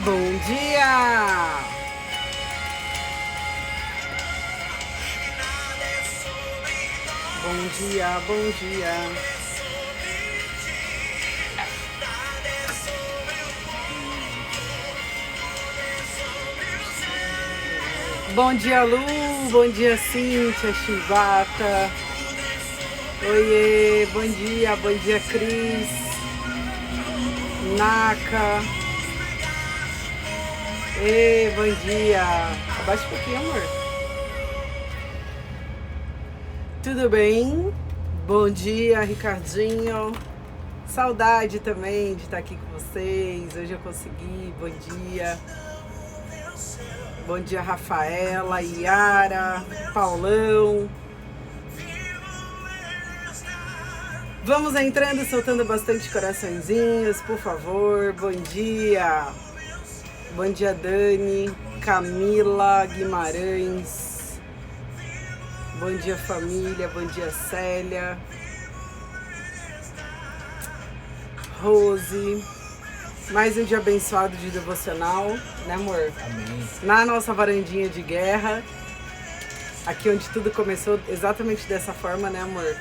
Bom dia! Bom dia, bom dia. Bom dia, Lu. Bom dia, Cíntia, Chivata. Oiê, bom dia, Cris. Naka. Ei, bom dia. Abaixa um pouquinho, amor. Tudo bem? Bom dia, Ricardinho. Saudade também de estar aqui com vocês. Hoje eu consegui. Bom dia. Bom dia, Rafaela, Yara, Paulão. Vamos entrando, soltando bastante coraçõezinhos, por favor. Bom dia. Bom dia, Dani, Camila Guimarães. Bom dia, família. Bom dia, Célia. Rose. Mais um dia abençoado de devocional, né, amor? Amém. Na nossa varandinha de guerra. Aqui onde tudo começou exatamente dessa forma, né, amor?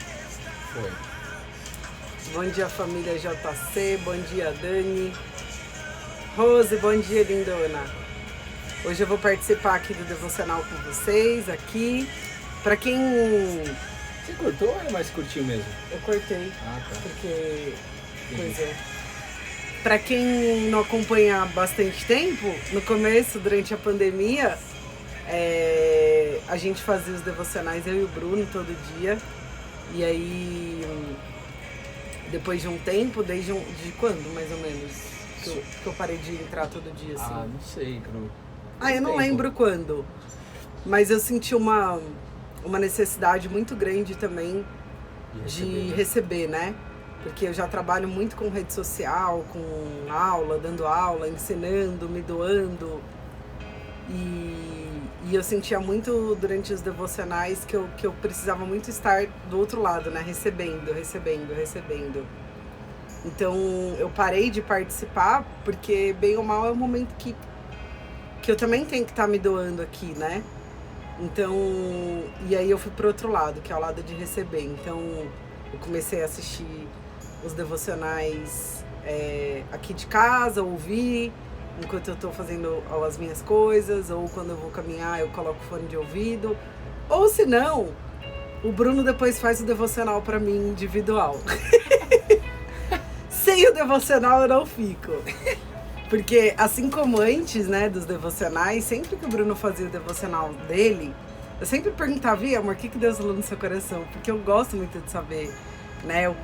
Foi. Bom dia, família JC. Bom dia, Dani. Rose, bom dia, lindona. Hoje eu vou participar aqui do devocional com vocês, aqui. Pra quem... Você cortou ou é mais curtinho mesmo? Eu cortei, Ah, tá. porque... Pois é. Pra quem não acompanha há bastante tempo, no começo, durante a pandemia, a gente fazia os devocionais, eu e o Bruno, todo dia. E aí, depois de um tempo, de quando, mais ou menos, que eu parei de entrar todo dia, assim? Ah, não sei, Cru. Eu não lembro quando, mas eu senti uma necessidade muito grande também de receber, né? Porque eu já trabalho muito com rede social, com aula, dando aula, ensinando, me doando. E eu sentia muito durante os devocionais que eu precisava muito estar do outro lado, né? Recebendo. Então eu parei de participar porque, bem ou mal, é um momento que eu também tenho que estar me doando aqui, né? Então, e aí eu fui pro outro lado, que é o lado de receber. Então eu comecei a assistir os devocionais aqui de casa, ouvir enquanto eu tô fazendo as minhas coisas, ou quando eu vou caminhar eu coloco fone de ouvido, ou se não, o Bruno depois faz o devocional pra mim individual. Sem o devocional eu não fico. Porque assim como antes, né, dos devocionais, sempre que o Bruno fazia o devocional dele, eu sempre perguntava, amor, o que Deus falou no seu coração? Porque eu gosto muito de saber, né, eu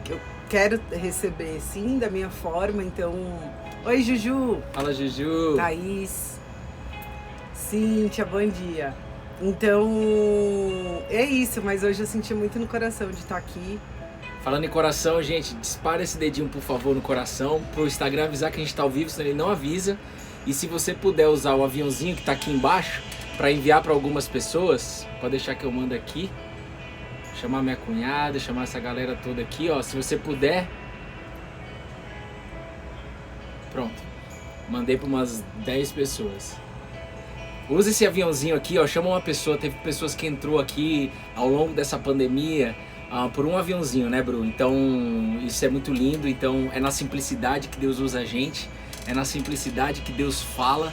quero receber, sim, da minha forma, então... Oi, Juju! Fala, Juju! Thaís! Cíntia, bom dia! Então, é isso, mas hoje eu senti muito no coração de estar aqui. Falando em coração, gente, dispara esse dedinho, por favor, no coração, pro Instagram avisar que a gente tá ao vivo, senão ele não avisa. E se você puder usar o aviãozinho que tá aqui embaixo, para enviar para algumas pessoas, pode deixar que eu mando aqui. Chamar minha cunhada, chamar essa galera toda aqui, ó. Se você puder. Pronto. Mandei para umas 10 pessoas. Usa esse aviãozinho aqui, ó. Chama uma pessoa. Teve pessoas que entrou aqui ao longo dessa pandemia por um aviãozinho, né, Bruno? Então, isso é muito lindo. Então, é na simplicidade que Deus usa a gente. É na simplicidade que Deus fala.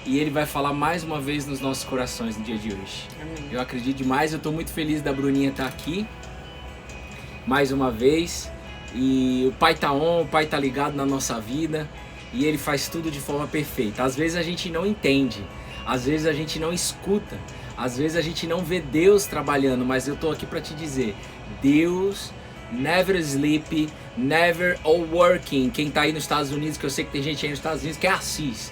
E Ele vai falar mais uma vez nos nossos corações no dia de hoje. Amém. Eu acredito demais, eu tô muito feliz da Bruninha estar aqui. Mais uma vez. E o Pai tá on, o Pai tá ligado na nossa vida. E Ele faz tudo de forma perfeita. Às vezes a gente não entende. Às vezes a gente não escuta. Às vezes a gente não vê Deus trabalhando. Mas eu tô aqui para te dizer. Deus never sleep, never all working. Quem tá aí nos Estados Unidos, que eu sei que tem gente aí nos Estados Unidos que é Assis.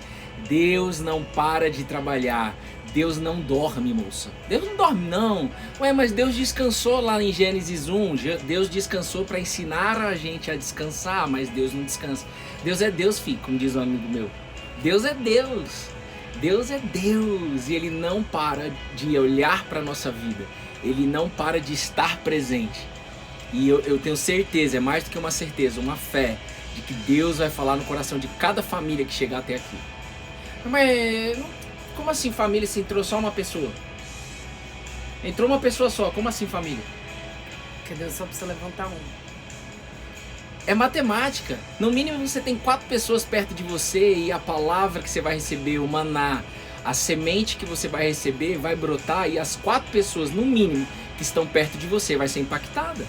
Deus não para de trabalhar. Deus não dorme, moça. Deus não dorme, não. Ué, mas Deus descansou lá em Gênesis 1. Deus descansou para ensinar a gente a descansar, mas Deus não descansa. Deus é Deus, filho, como diz um amigo meu. Deus é Deus. Deus é Deus. E Ele não para de olhar para a nossa vida. Ele não para de estar presente. E eu tenho certeza, é mais do que uma certeza, uma fé, de que Deus vai falar no coração de cada família que chegar até aqui. Mas como assim família se entrou só uma pessoa? Entrou uma pessoa só, como assim família? Porque Deus só precisa levantar um. É matemática. No mínimo você tem 4 pessoas perto de você e a palavra que você vai receber, o maná, a semente que você vai receber vai brotar e as 4 pessoas, no mínimo, que estão perto de você vai ser impactada.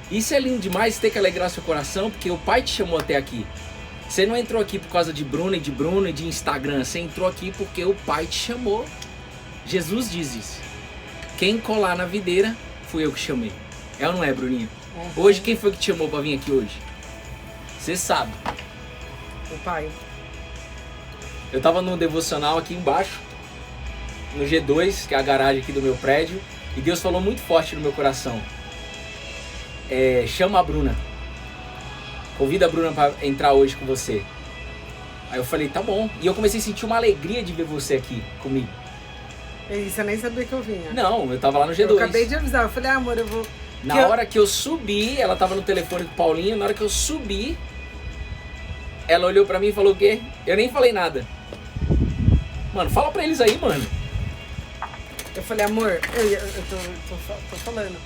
Isso é lindo demais, tem que alegrar seu coração, porque o Pai te chamou até aqui. Você não entrou aqui por causa de Bruno e de Instagram, você entrou aqui porque o Pai te chamou. Jesus diz isso. Quem colar na videira, fui eu que chamei. É ou não é, Bruninho? Uhum. Hoje, quem foi que te chamou pra vir aqui hoje? Você sabe. O Pai. Eu tava no devocional aqui embaixo, no G2, que é a garagem aqui do meu prédio, e Deus falou muito forte no meu coração. Chama a Bruna. Convida a Bruna pra entrar hoje com você. Aí eu falei, tá bom. E eu comecei a sentir uma alegria de ver você aqui comigo. E você nem sabia que eu vinha. Não, eu tava lá no G2. Eu acabei de avisar, eu falei, amor, eu vou... Na hora que eu subi, ela tava no telefone com o Paulinho, na hora que eu subi, ela olhou pra mim e falou o quê? Eu nem falei nada. Mano, fala pra eles aí, mano. Eu falei, amor, eu tô falando.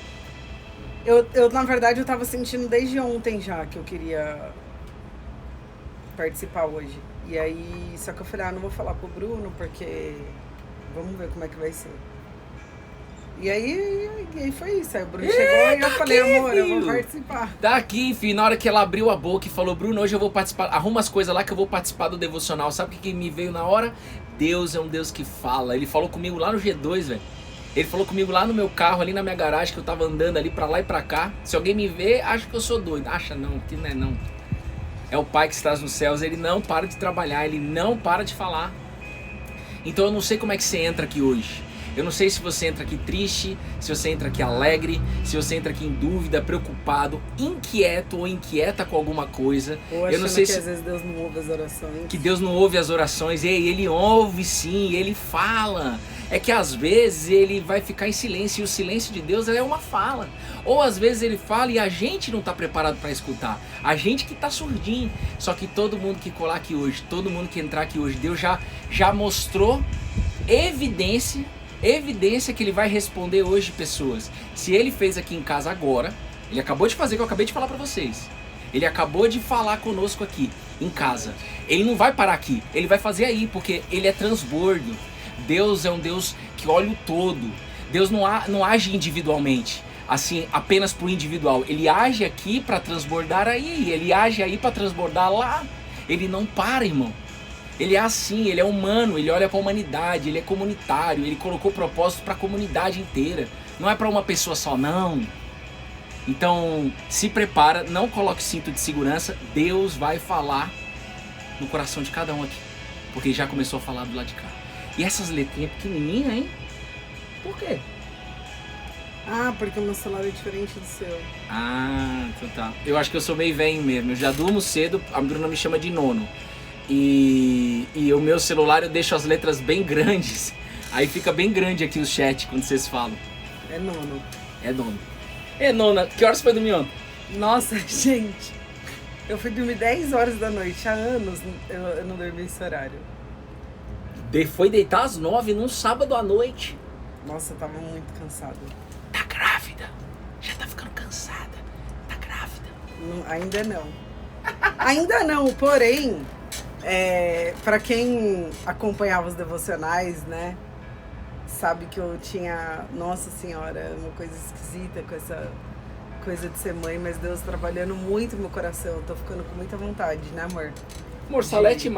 Eu, na verdade, eu tava sentindo desde ontem já que eu queria participar hoje. E aí, só que eu falei, não vou falar pro Bruno, porque vamos ver como é que vai ser. E aí foi isso. Aí o Bruno chegou e eu falei, amor, eu vou participar. Tá aqui, filho. Na hora que ela abriu a boca e falou, Bruno, hoje eu vou participar. Arruma as coisas lá que eu vou participar do devocional. Sabe o que me veio na hora? Deus é um Deus que fala. Ele falou comigo lá no G2, velho. Ele falou comigo lá no meu carro, ali na minha garagem, que eu tava andando ali pra lá e pra cá. Se alguém me vê, acha que eu sou doido. Acha não, que não é não. É o Pai que está nos céus. Ele não para de trabalhar, ele não para de falar. Então eu não sei como é que você entra aqui hoje. Eu não sei se você entra aqui triste, se você entra aqui alegre, se você entra aqui em dúvida, preocupado, inquieto ou inquieta com alguma coisa. Eu não sei se às vezes Deus não ouve as orações. Que Deus não ouve as orações. Ei, ele ouve sim, ele fala. É que às vezes ele vai ficar em silêncio e o silêncio de Deus é uma fala. Ou às vezes ele fala e a gente não está preparado para escutar. A gente que está surdinho. Só que todo mundo que colar aqui hoje, todo mundo que entrar aqui hoje, Deus já mostrou evidência que ele vai responder hoje pessoas. Se ele fez aqui em casa agora, ele acabou de fazer o que eu acabei de falar para vocês. Ele acabou de falar conosco aqui, em casa. Ele não vai parar aqui, ele vai fazer aí, porque ele é transbordo. Deus é um Deus que olha o todo. Deus não age individualmente, assim, apenas pro individual. Ele age aqui para transbordar aí, ele age aí para transbordar lá. Ele não para, irmão. Ele é assim, ele é humano, ele olha para a humanidade, ele é comunitário, ele colocou propósito para a comunidade inteira. Não é para uma pessoa só, não. Então, se prepara, não coloque cinto de segurança, Deus vai falar no coração de cada um aqui. Porque ele já começou a falar do lado de cá. E essas letrinhas pequenininhas, hein? Por quê? Porque o meu celular é diferente do seu. Então tá. Eu acho que eu sou meio velho mesmo, eu já durmo cedo, a Bruna me chama de nono. E o meu celular eu deixo as letras bem grandes. Aí fica bem grande aqui o chat quando vocês falam. É nono. É nono. É nona, que horas você foi dormir ontem? Nossa, gente. Eu fui dormir 10 horas da noite. Há anos eu não dormi esse horário. Foi deitar às 9 num sábado à noite. Nossa, eu tava muito cansada. Tá grávida. Já tá ficando cansada. Tá grávida. Ainda não. Ainda não, porém... para quem acompanhava os devocionais, né, sabe que eu tinha, nossa senhora, uma coisa esquisita com essa coisa de ser mãe, mas Deus trabalhando muito no meu coração, tô ficando com muita vontade, né, amor? Amor, Salete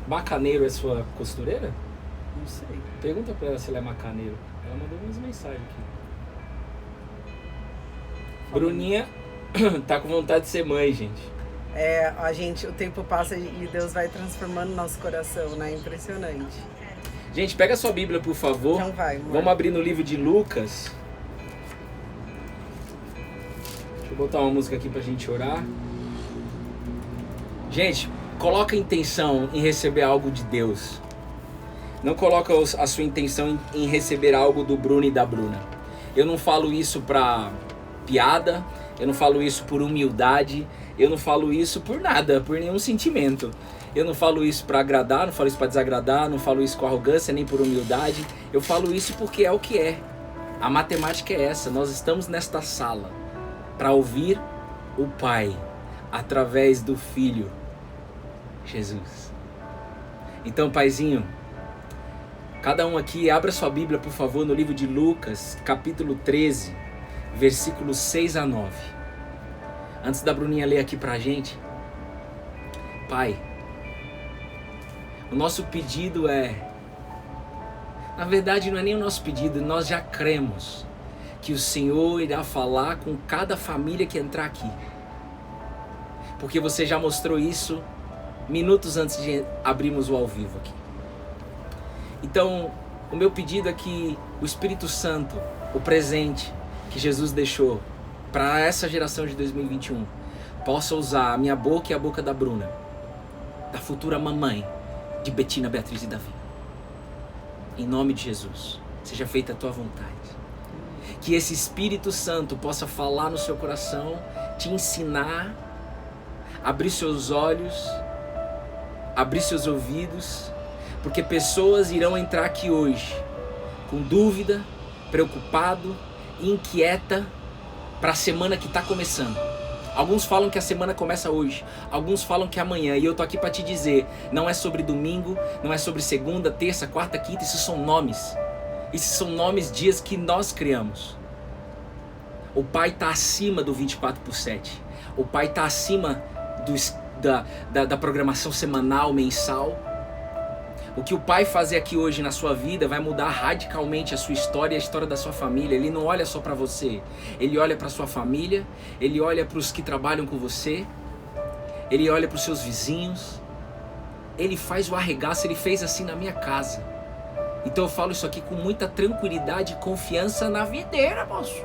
Macaneiro é sua costureira? Não sei. Pergunta pra ela se ela é macaneiro. Ela mandou umas mensagens aqui. Bruninha tá com vontade de ser mãe, gente. O tempo passa e Deus vai transformando nosso coração, né? Impressionante. Gente, pega a sua Bíblia, por favor. Então vai, amor. Vamos abrir no livro de Lucas. Deixa eu botar uma música aqui pra gente orar. Gente, coloca a intenção em receber algo de Deus. Não coloca a sua intenção em receber algo do Bruno e da Bruna. Eu não falo isso pra piada, eu não falo isso por humildade, eu não falo isso por nada, por nenhum sentimento. Eu não falo isso para agradar, não falo isso para desagradar, não falo isso com arrogância nem por humildade. Eu falo isso porque é o que é. A matemática é essa. Nós estamos nesta sala para ouvir o Pai através do Filho Jesus. Então, Paizinho, cada um aqui abra sua Bíblia, por favor, no livro de Lucas, capítulo 13, versículos 6 a 9. Antes da Bruninha ler aqui pra gente, Pai, o nosso pedido na verdade não é nem o nosso pedido, nós já cremos que o Senhor irá falar com cada família que entrar aqui. Porque você já mostrou isso minutos antes de abrirmos o ao vivo aqui. Então, o meu pedido é que o Espírito Santo, o presente que Jesus deixou para essa geração de 2021, possa usar a minha boca e a boca da Bruna, da futura mamãe de Betina, Beatriz e Davi. Em nome de Jesus, seja feita a tua vontade. Que esse Espírito Santo possa falar no seu coração, te ensinar, abrir seus olhos, abrir seus ouvidos, porque pessoas irão entrar aqui hoje com dúvida, preocupado, inquieta para a semana que está começando. Alguns falam que a semana começa hoje, alguns falam que é amanhã, e eu tô aqui para te dizer, não é sobre domingo, não é sobre segunda, terça, quarta, quinta, isso são nomes. Esses são nomes, dias que nós criamos. O Pai está acima do 24/7. O Pai está acima da programação semanal, mensal. O que o Pai fazer aqui hoje na sua vida vai mudar radicalmente a sua história e a história da sua família. Ele não olha só para você, ele olha para sua família, ele olha para os que trabalham com você, ele olha para os seus vizinhos, ele faz o arregaço, ele fez assim na minha casa. Então eu falo isso aqui com muita tranquilidade e confiança na videira, moço.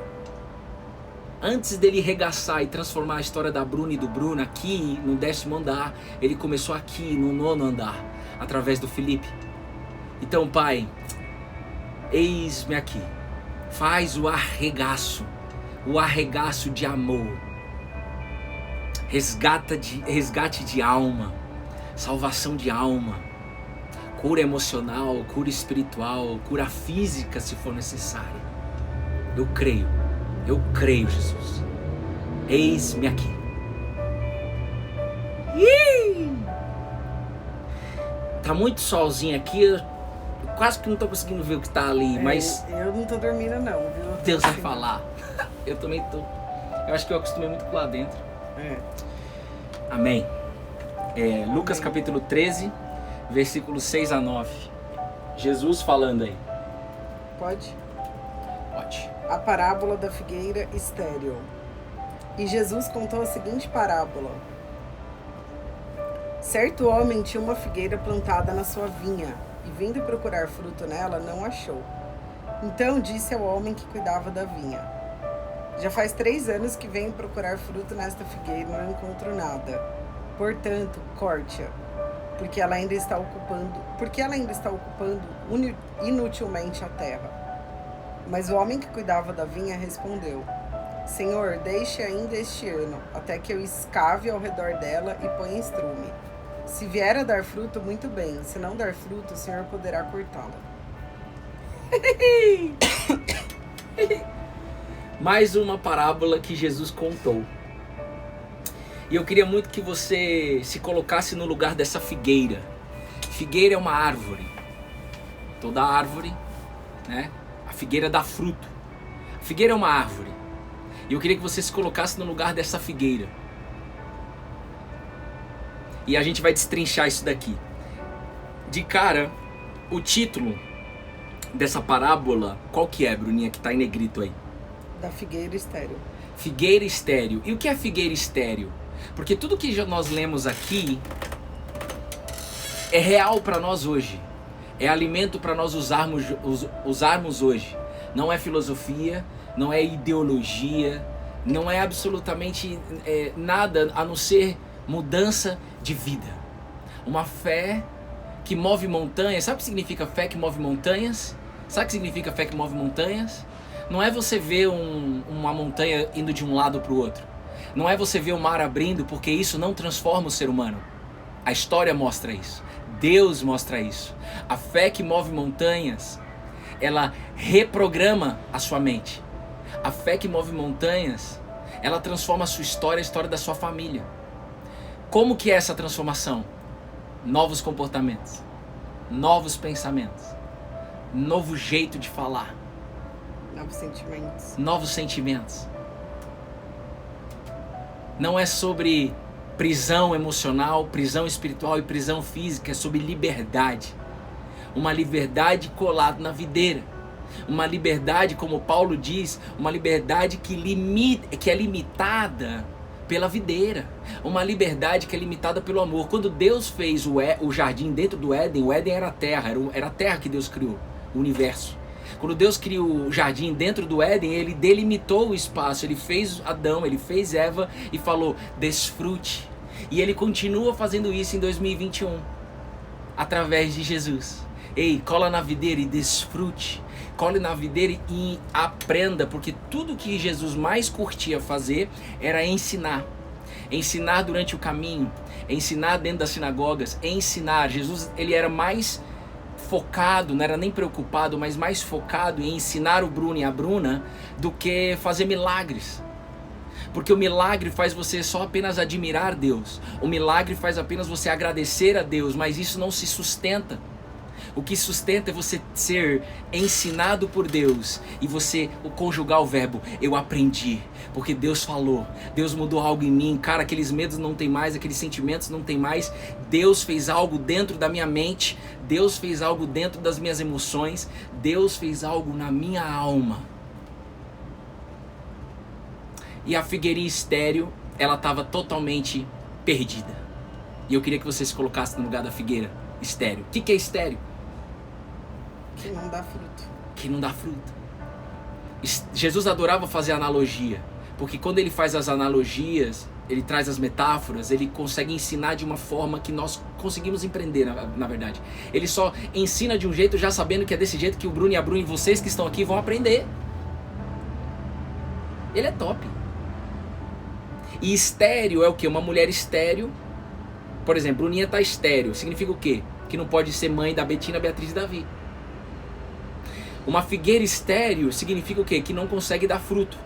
Antes dele regaçar e transformar a história da Bruna e do Bruno aqui no 10º andar, ele começou aqui no 9º andar, através do Felipe. Então, Pai, eis-me aqui. Faz o arregaço de amor. Resgate de alma, salvação de alma, cura emocional, cura espiritual, cura física se for necessário. Eu creio, Jesus. Eis-me aqui. Tá muito solzinho aqui, eu quase que não tô conseguindo ver o que tá ali, mas... Eu não tô dormindo não, viu? Deus vai falar. Eu também tô. Eu acho que eu acostumei muito com lá dentro. Amém. Lucas capítulo 13, versículos 6 a 9. Jesus falando aí. Pode? Pode. A parábola da figueira estéril. E Jesus contou a seguinte parábola. Certo homem tinha uma figueira plantada na sua vinha, e vindo procurar fruto nela, não achou. Então disse ao homem que cuidava da vinha: já faz 3 anos que venho procurar fruto nesta figueira e não encontro nada. Portanto, corte-a, porque ela ainda está ocupando inutilmente a terra. Mas o homem que cuidava da vinha respondeu: Senhor, deixe ainda este ano, até que eu escave ao redor dela e ponha estrume. Se vier a dar fruto, muito bem. Se não dar fruto, o Senhor poderá cortá-la. Mais uma parábola que Jesus contou. E eu queria muito que você se colocasse no lugar dessa figueira. Figueira é uma árvore. Toda árvore, né? A figueira dá fruto. A figueira é uma árvore. E eu queria que você se colocasse no lugar dessa figueira. E a gente vai destrinchar isso daqui. De cara, o título dessa parábola, qual que é, Bruninha, que tá em negrito aí? Da figueira estéril. Figueira estéril. E o que é figueira estéril? Porque tudo que nós lemos aqui é real para nós hoje. É alimento para nós usarmos hoje. Não é filosofia, não é ideologia, não é absolutamente nada a não ser mudança de vida. Uma fé que move montanhas. Sabe o que significa fé que move montanhas? Sabe o que significa fé que move montanhas? Não é você ver uma montanha indo de um lado para o outro. Não é você ver o mar abrindo, porque isso não transforma o ser humano. A história mostra isso. Deus mostra isso. A fé que move montanhas, ela reprograma a sua mente. A fé que move montanhas, ela transforma a sua história, a história da sua família. Como que é essa transformação? Novos comportamentos, novos pensamentos, novo jeito de falar, novos sentimentos. Não é sobre prisão emocional, prisão espiritual e prisão física, é sobre liberdade. Uma liberdade colada na videira. Uma liberdade, como Paulo diz, uma liberdade que é limitada pela videira. Uma liberdade que é limitada pelo amor. Quando Deus fez o jardim dentro do Éden, o Éden era a terra, era a terra que Deus criou, o universo. Quando Deus criou o jardim dentro do Éden, ele delimitou o espaço, ele fez Adão, ele fez Eva e falou, desfrute. E ele continua fazendo isso em 2021, através de Jesus. Ei, cola na videira e desfrute. Cole na videira e aprenda, porque tudo que Jesus mais curtia fazer era ensinar. Ensinar durante o caminho, ensinar dentro das sinagogas, ensinar. Jesus, ele era mais focado, não era nem preocupado, mas mais focado em ensinar o Bruno e a Bruna do que fazer milagres. Porque o milagre faz você só apenas admirar Deus. O milagre faz apenas você agradecer a Deus, mas isso não se sustenta. O que sustenta é você ser ensinado por Deus e você conjugar o verbo, eu aprendi, porque Deus falou, Deus mudou algo em mim, cara, aqueles medos não tem mais, aqueles sentimentos não tem mais, Deus fez algo dentro da minha mente, Deus fez algo dentro das minhas emoções, Deus fez algo na minha alma. E a figueirinha estéril, ela estava totalmente perdida. E eu queria que você se colocasse no lugar da figueira estéril. O que é estéril? Que não dá fruto. Que não dá fruto. Jesus adorava fazer analogia, porque quando ele faz as analogias, ele traz as metáforas, ele consegue ensinar de uma forma que nós conseguimos empreender, na verdade. Ele só ensina de um jeito já sabendo que é desse jeito que o Bruno e a Bruna e vocês que estão aqui vão aprender. Ele é top. E estéril é o quê? Uma mulher estéril. Por exemplo, Bruninha tá estéril. Significa o quê? Que não pode ser mãe da Betina, Beatriz e Davi. Uma figueira estéril significa o quê? Que não consegue dar fruto.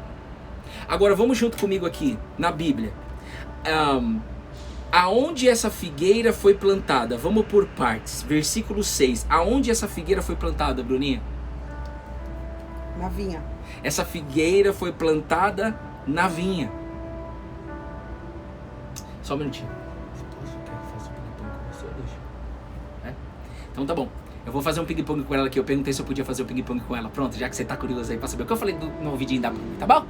Agora vamos junto comigo aqui, na Bíblia. Aonde essa figueira foi plantada? Vamos por partes. Versículo 6. Aonde essa figueira foi plantada, Bruninha? Na vinha. Essa figueira foi plantada na vinha. Só um minutinho. Então tá bom. Eu vou fazer um ping-pong com ela aqui. Eu perguntei se eu podia fazer um ping-pong com ela. Pronto, já que você tá curioso aí pra saber o que eu falei no vidinho da Bruna, tá bom?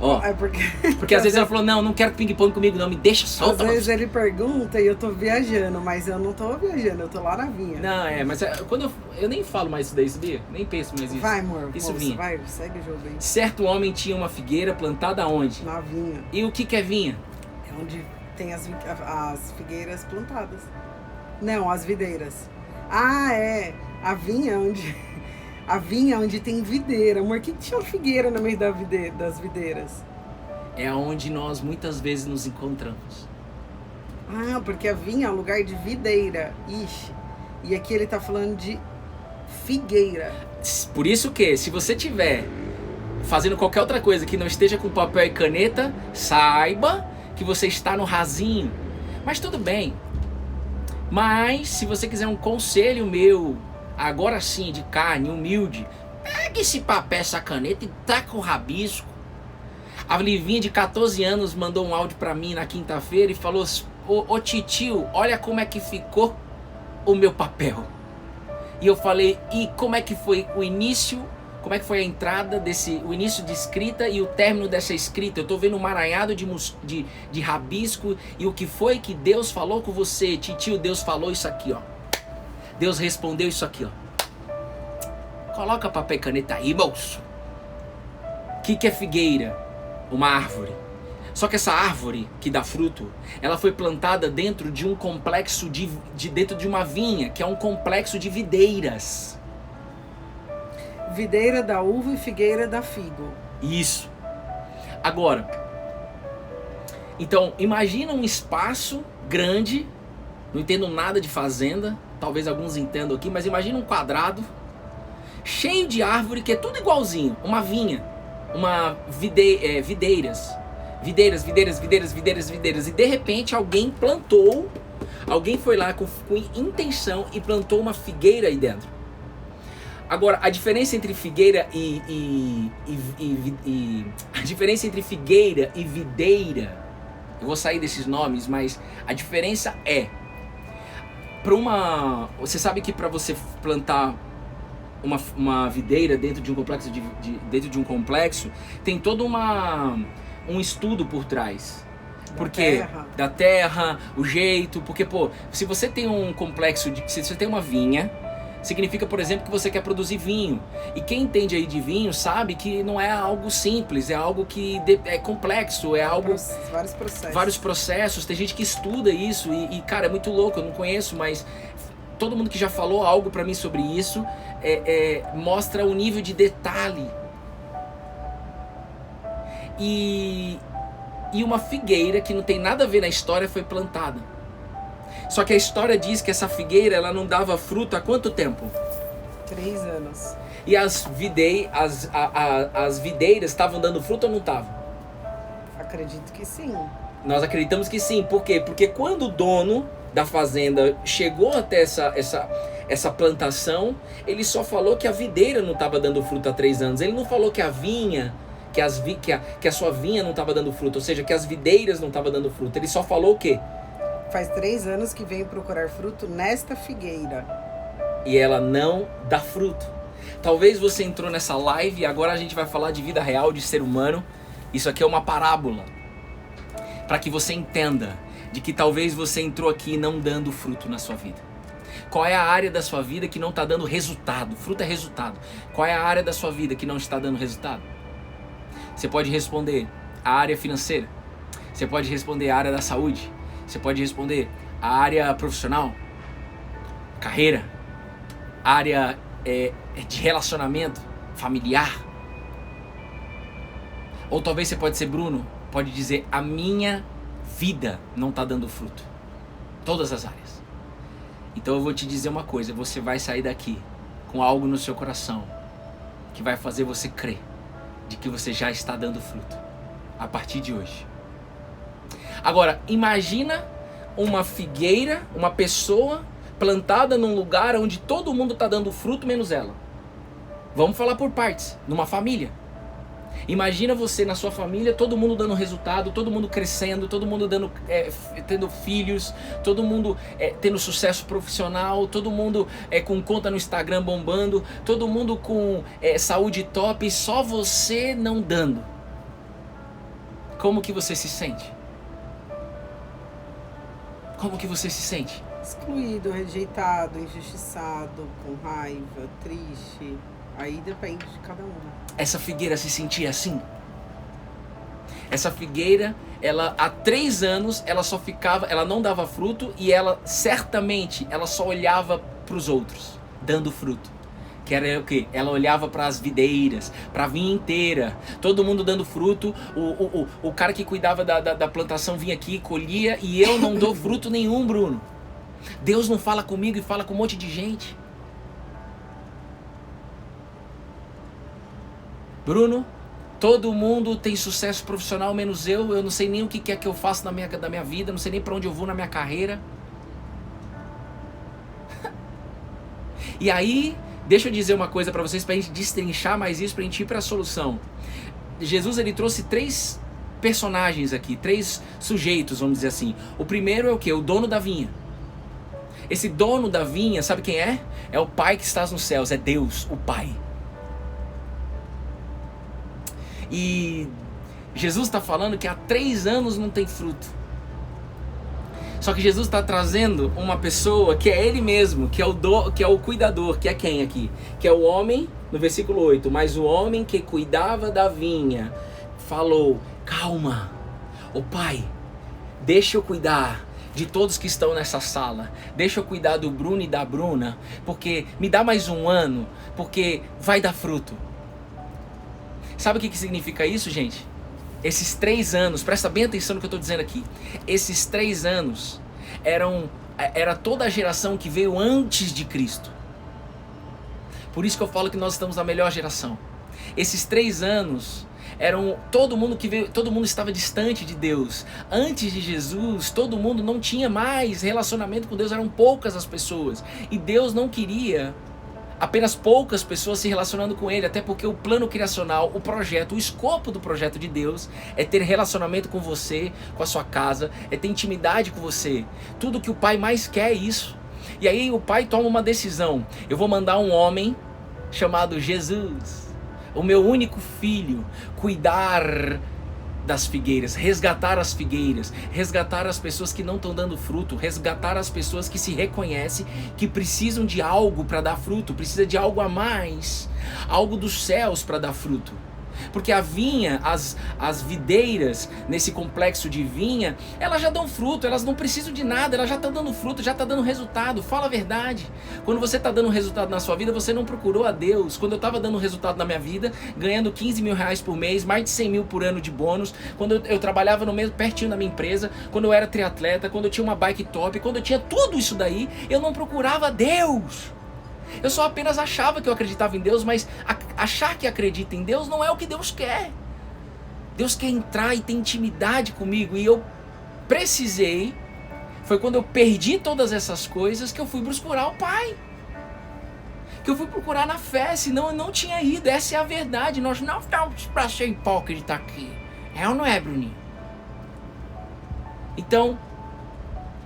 Ó, é porque às vezes ela falou, não quero ping-pong comigo não, me deixa solta. Às vezes ele pergunta e eu tô viajando, mas eu não tô viajando, eu tô lá na vinha. Não, mas quando eu nem falo mais isso daí, sabia? Nem penso mais isso. Vai, amor, isso moça, vinha. Vai, segue o jogo aí. Certo homem tinha uma figueira plantada onde? Na vinha. E o que é vinha? É onde tem as figueiras plantadas. Não, as videiras. Ah, é. A vinha onde tem videira. Amor, o que tinha uma figueira no meio das videiras? É onde nós muitas vezes nos encontramos. Ah, porque a vinha é um lugar de videira. Ixi. E aqui ele tá falando de figueira. Por isso que, se você tiver fazendo qualquer outra coisa que não esteja com papel e caneta, saiba que você está no rasinho. Mas tudo bem. Mas, se você quiser um conselho meu, agora sim, de carne, humilde, pega esse papel, essa caneta e taca o rabisco. A Livinha, de 14 anos, mandou um áudio pra mim na quinta-feira e falou, ô titio, olha como é que ficou o meu papel. E eu falei, e como é que foi o início, como é que foi a entrada o início de escrita e o término dessa escrita? Eu tô vendo um emaranhado de rabisco. E o que foi que Deus falou com você? Titio, Deus falou isso aqui, ó. Deus respondeu isso aqui, ó. Coloca papel e caneta aí, moço. O que é figueira? Uma árvore. Só que essa árvore que dá fruto, ela foi plantada dentro de um complexo dentro de uma vinha, que é um complexo de videiras. Videira da uva e figueira da figo. Isso. Agora, então, imagina um espaço grande não entendo nada de fazenda, talvez alguns entendam aqui, mas imagina um quadrado cheio de árvore que é tudo igualzinho, uma vinha, videiras, e de repente alguém foi lá com intenção e plantou uma figueira aí dentro. Agora, a diferença entre figueira a diferença entre figueira e videira, eu vou sair desses nomes, mas a diferença é, você sabe que para você plantar uma videira dentro de um complexo dentro de um complexo, tem todo um estudo por trás. Porque da terra, o jeito, porque se você tem um complexo se você tem uma vinha, significa, por exemplo, que você quer produzir vinho. E quem entende aí de vinho sabe que não é algo simples, é algo que é complexo, é algo... Vários processos. Tem gente que estuda isso e cara, é muito louco, eu não conheço, mas todo mundo que já falou algo pra mim sobre isso mostra o nível de detalhe. E uma figueira que não tem nada a ver na história foi plantada. Só que a história diz que essa figueira ela não dava fruto há quanto tempo? 3 anos. E as videiras estavam dando fruto ou não estavam? Acredito que sim. Nós acreditamos que sim. Por quê? Porque quando o dono da fazenda chegou até essa plantação, ele só falou que a videira não estava dando fruto há 3 anos. Ele não falou que a vinha, que a sua vinha não estava dando fruto, ou seja, que as videiras não estavam dando fruto. Ele só falou o quê? Faz 3 anos que venho procurar fruto nesta figueira. E ela não dá fruto. Talvez você entrou nessa live e agora a gente vai falar de vida real, de ser humano. Isso aqui é uma parábola. Para que você entenda de que talvez você entrou aqui não dando fruto na sua vida. Qual é a área da sua vida que não está dando resultado? Fruto é resultado. Qual é a área da sua vida que não está dando resultado? Você pode responder a área financeira. Você pode responder a área da saúde. Você pode responder a área profissional, carreira, área de relacionamento familiar. Ou talvez você pode ser Bruno, pode dizer, a minha vida não está dando fruto. Todas as áreas. Então eu vou te dizer uma coisa, você vai sair daqui com algo no seu coração que vai fazer você crer de que você já está dando fruto a partir de hoje. Agora, imagina uma figueira, uma pessoa plantada num lugar onde todo mundo está dando fruto menos ela. Vamos falar por partes, numa família. Imagina você na sua família, todo mundo dando resultado, todo mundo crescendo, todo mundo tendo filhos, todo mundo tendo sucesso profissional, todo mundo com conta no Instagram bombando, todo mundo com saúde top, só você não dando. Como que você se sente? Como que você se sente? Excluído, rejeitado, injustiçado, com raiva, triste. Aí depende de cada uma. Essa figueira se sentia assim? Essa figueira, ela há 3 anos, ela não dava fruto e ela certamente, ela só olhava para os outros, dando fruto. Que era o quê? Ela olhava para as videiras, para a vinha inteira, todo mundo dando fruto, o cara que cuidava da plantação vinha aqui, colhia, e eu não dou fruto nenhum, Bruno. Deus não fala comigo e fala com um monte de gente. Bruno, todo mundo tem sucesso profissional menos eu não sei nem o que é que eu faço da minha vida, não sei nem para onde eu vou na minha carreira. E aí, deixa eu dizer uma coisa para vocês, pra gente destrinchar mais isso, pra gente ir pra solução. Jesus, ele trouxe 3 personagens aqui, 3 sujeitos, vamos dizer assim. O primeiro é o quê? O dono da vinha. Esse dono da vinha, sabe quem é? É o Pai que está nos céus, é Deus, o Pai. E Jesus está falando que há 3 anos não tem fruto. Só que Jesus está trazendo uma pessoa que é Ele mesmo, que é o cuidador, que é quem aqui? Que é o homem, no versículo 8, mas o homem que cuidava da vinha falou, calma, ô Pai, deixa eu cuidar de todos que estão nessa sala, deixa eu cuidar do Bruno e da Bruna, porque me dá mais 1 ano, porque vai dar fruto. Sabe o que significa isso, gente? Esses 3 anos, presta bem atenção no que eu estou dizendo aqui. Esses 3 anos eram era toda a geração que veio antes de Cristo. Por isso que eu falo que nós estamos na melhor geração. Esses 3 anos eram todo mundo que veio, todo mundo estava distante de Deus. Antes de Jesus, todo mundo não tinha mais relacionamento com Deus, eram poucas as pessoas. E Deus não queria apenas poucas pessoas se relacionando com Ele, até porque o plano criacional, o projeto, o escopo do projeto de Deus é ter relacionamento com você, com a sua casa, é ter intimidade com você. Tudo que o Pai mais quer é isso. E aí o Pai toma uma decisão: eu vou mandar um homem chamado Jesus, o meu único filho, cuidar das figueiras, resgatar as figueiras, resgatar as pessoas que não estão dando fruto, resgatar as pessoas que se reconhecem que precisam de algo para dar fruto, precisa de algo a mais, algo dos céus para dar fruto. Porque a vinha, as videiras nesse complexo de vinha, elas já dão fruto, elas não precisam de nada, elas já estão dando fruto, já estão dando resultado. Fala a verdade. Quando você está dando resultado na sua vida, você não procurou a Deus. Quando eu estava dando resultado na minha vida, ganhando 15 mil reais por mês, mais de 100 mil por ano de bônus, quando eu trabalhava no mesmo, pertinho da minha empresa, quando eu era triatleta, quando eu tinha uma bike top, quando eu tinha tudo isso daí, eu não procurava a Deus. Eu só apenas achava que eu acreditava em Deus, mas achar que acredita em Deus não é o que Deus quer. Deus quer entrar e ter intimidade comigo, e eu precisei, foi quando eu perdi todas essas coisas que eu fui procurar o Pai. Que eu fui procurar na fé, senão eu não tinha ido. Essa é a verdade. Nós não estamos para ser hipócrita aqui. É ou não é, Bruninho? Então,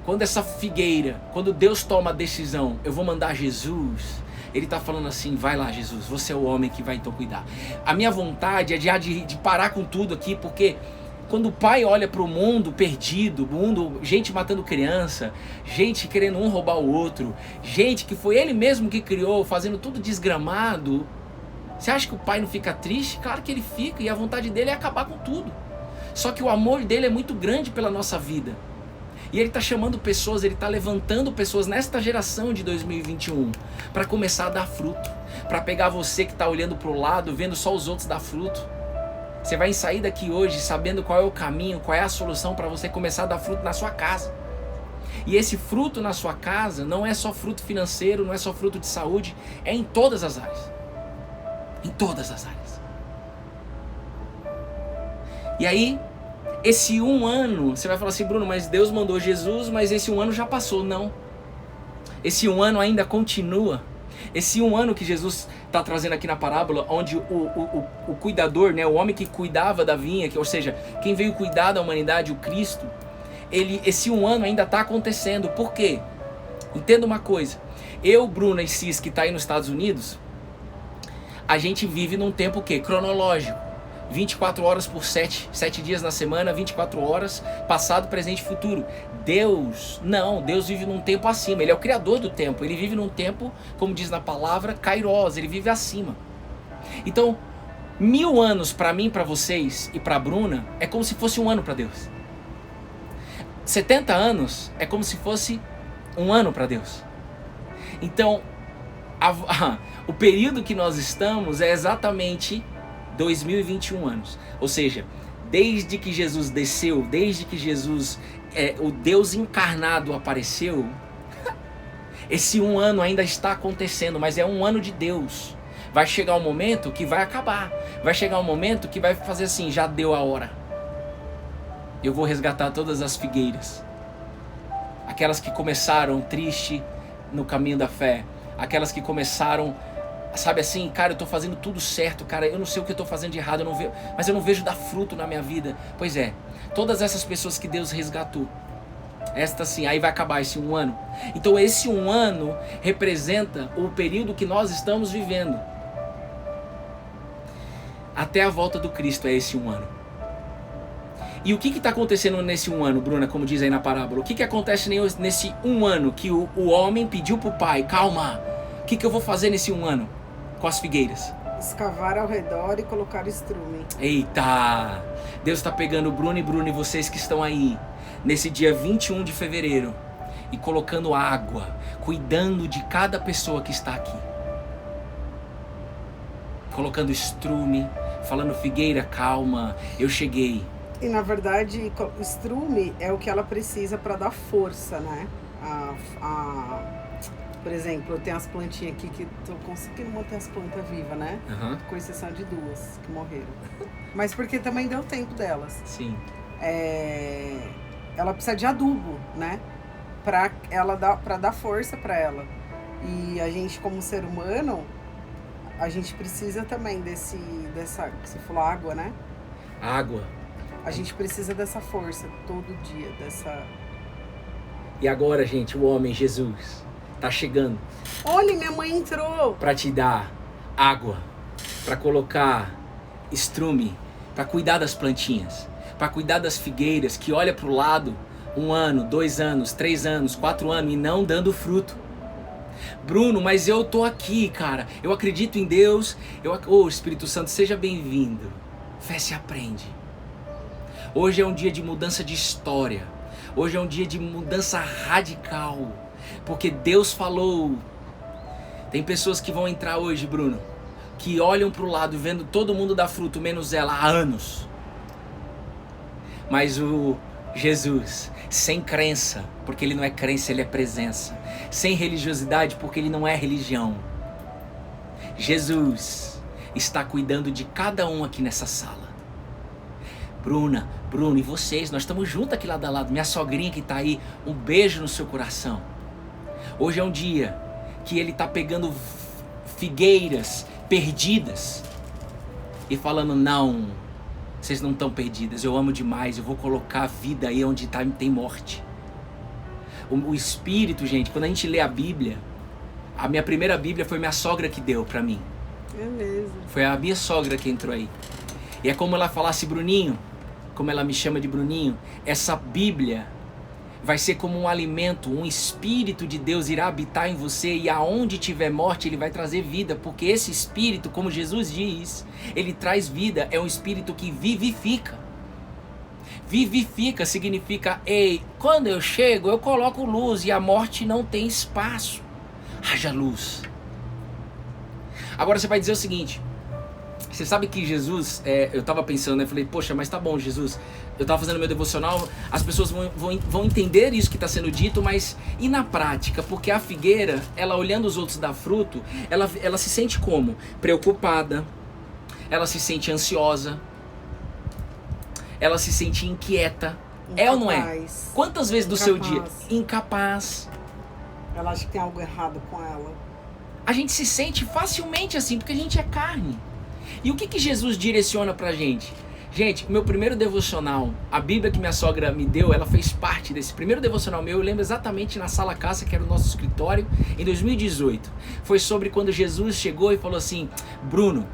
quando essa figueira, quando Deus toma a decisão, eu vou mandar Jesus, Ele está falando assim: vai lá, Jesus, você é o homem que vai então cuidar. A minha vontade é de parar com tudo aqui, porque quando o Pai olha para o mundo perdido, gente matando criança, gente querendo um roubar o outro, gente que foi Ele mesmo que criou, fazendo tudo desgramado, você acha que o Pai não fica triste? Claro que Ele fica, e a vontade dele é acabar com tudo. Só que o amor dele é muito grande pela nossa vida. E Ele está chamando pessoas, Ele está levantando pessoas nesta geração de 2021 para começar a dar fruto. Para pegar você que está olhando para o lado, vendo só os outros dar fruto. Você vai sair daqui hoje sabendo qual é o caminho, qual é a solução para você começar a dar fruto na sua casa. E esse fruto na sua casa não é só fruto financeiro, não é só fruto de saúde, é em todas as áreas. Em todas as áreas. E aí, esse 1 ano, você vai falar assim: Bruno, mas Deus mandou Jesus, mas esse 1 ano já passou. Não. Esse 1 ano ainda continua. Esse 1 ano que Jesus está trazendo aqui na parábola, onde o cuidador, né, o homem que cuidava da vinha, ou seja, quem veio cuidar da humanidade, o Cristo, esse 1 ano ainda está acontecendo. Por quê? Entenda uma coisa. Eu, Bruno e Cis, que está aí nos Estados Unidos, a gente vive num tempo o quê? Cronológico. 24 horas por 7 dias na semana, 24 horas, passado, presente e futuro. Deus, não, Deus vive num tempo acima, Ele é o criador do tempo, Ele vive num tempo, como diz na palavra, kairos, Ele vive acima. Então, 1000 anos para mim, para vocês e para Bruna, é como se fosse 1 ano para Deus. 70 anos é como se fosse 1 ano para Deus. Então, o período que nós estamos é exatamente 2021 anos, ou seja, desde que Jesus desceu, desde que Jesus, o Deus encarnado apareceu, esse 1 ano ainda está acontecendo, mas é 1 ano de Deus. Vai chegar um momento que vai acabar, vai chegar um momento que vai fazer assim: já deu a hora, eu vou resgatar todas as figueiras, aquelas que começaram triste no caminho da fé, aquelas que começaram, sabe assim, cara, eu tô fazendo tudo certo, cara, eu não sei o que eu tô fazendo de errado, mas eu não vejo dar fruto na minha vida. Pois é, todas essas pessoas que Deus resgatou, esta sim, aí vai acabar esse 1 ano. Então esse 1 ano representa o período que nós estamos vivendo. Até a volta do Cristo é esse 1 ano. E o que está acontecendo nesse 1 ano, Bruna, como diz aí na parábola? O que acontece nesse 1 ano que o homem pediu pro pai: calma, o que eu vou fazer nesse 1 ano com as figueiras? Escavar ao redor e colocar estrume. Eita! Deus está pegando Bruno e vocês que estão aí, nesse dia 21 de fevereiro, e colocando água, cuidando de cada pessoa que está aqui. Colocando estrume, falando: figueira, calma, eu cheguei. E na verdade, estrume é o que ela precisa para dar força, né? Por exemplo, eu tenho as plantinhas aqui que tô conseguindo manter as plantas vivas, né? Aham. Com exceção de 2 que morreram. Mas porque também deu tempo delas. Sim. Ela precisa de adubo, né? Pra dar força pra ela. E a gente, como ser humano, a gente precisa também dessa, que você falou, água, né? Água. A gente precisa dessa força todo dia, dessa... E agora, gente, o homem, Jesus, tá chegando. Olha, minha mãe entrou! Para te dar água, para colocar estrume, para cuidar das plantinhas, para cuidar das figueiras que olha para o lado 1 ano, 2 anos, 3 anos, 4 anos e não dando fruto. Bruno, mas eu tô aqui, cara. Eu acredito em Deus. Ô, Espírito Santo, seja bem-vindo. Fé se aprende. Hoje é um dia de mudança de história. Hoje é um dia de mudança radical. Porque Deus falou. Tem pessoas que vão entrar hoje, Bruno, que olham para o lado vendo todo mundo dar fruto, menos ela, há anos. Mas o Jesus, sem crença, porque ele não é crença, ele é presença. Sem religiosidade, porque ele não é religião. Jesus está cuidando de cada um aqui nessa sala. Bruna, Bruno e vocês, nós estamos juntos aqui lado a lado. Minha sogrinha que está aí, um beijo no seu coração. Hoje é um dia que ele está pegando figueiras perdidas e falando, não, vocês não estão perdidas, eu amo demais, eu vou colocar vida aí onde tem morte. O Espírito, gente, quando a gente lê a Bíblia, a minha primeira Bíblia foi minha sogra que deu pra mim. É mesmo. Foi a minha sogra que entrou aí. E é como ela falasse, Bruninho, como ela me chama de Bruninho, essa Bíblia vai ser como um alimento, um Espírito de Deus irá habitar em você e aonde tiver morte ele vai trazer vida, porque esse Espírito, como Jesus diz, ele traz vida, é um Espírito que vivifica. Vivifica significa, ei, quando eu chego eu coloco luz e a morte não tem espaço. Haja luz. Agora você vai dizer o seguinte, você sabe que Jesus, eu estava pensando, né? Falei, poxa, mas tá bom, Jesus, eu estava fazendo meu devocional, as pessoas vão entender isso que está sendo dito, mas e na prática? Porque a figueira, ela olhando os outros dar fruto, ela se sente como? Preocupada, ela se sente ansiosa, ela se sente inquieta. Incapaz. É ou não é? Quantas vezes do seu dia? Incapaz. Ela acha que tem algo errado com ela. A gente se sente facilmente assim, porque a gente é carne. E o que Jesus direciona pra gente? Gente, meu primeiro devocional, a Bíblia que minha sogra me deu, ela fez parte desse primeiro devocional meu, eu lembro exatamente na Sala Casa, que era o nosso escritório, em 2018. Foi sobre quando Jesus chegou e falou assim, Bruno,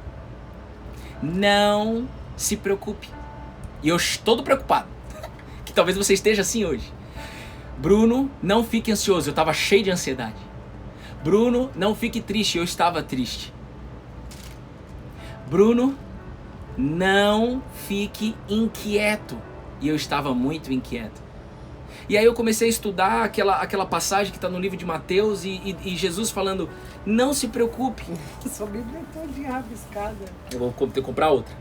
não se preocupe. E eu todo preocupado, que talvez você esteja assim hoje. Bruno, não fique ansioso, eu estava cheio de ansiedade. Bruno, não fique triste, eu estava triste. Bruno, não fique inquieto. E eu estava muito inquieto. E aí eu comecei a estudar aquela passagem que está no livro de Mateus e Jesus falando, não se preocupe. Sua Bíblia é toda rabiscada. Eu vou ter que comprar outra.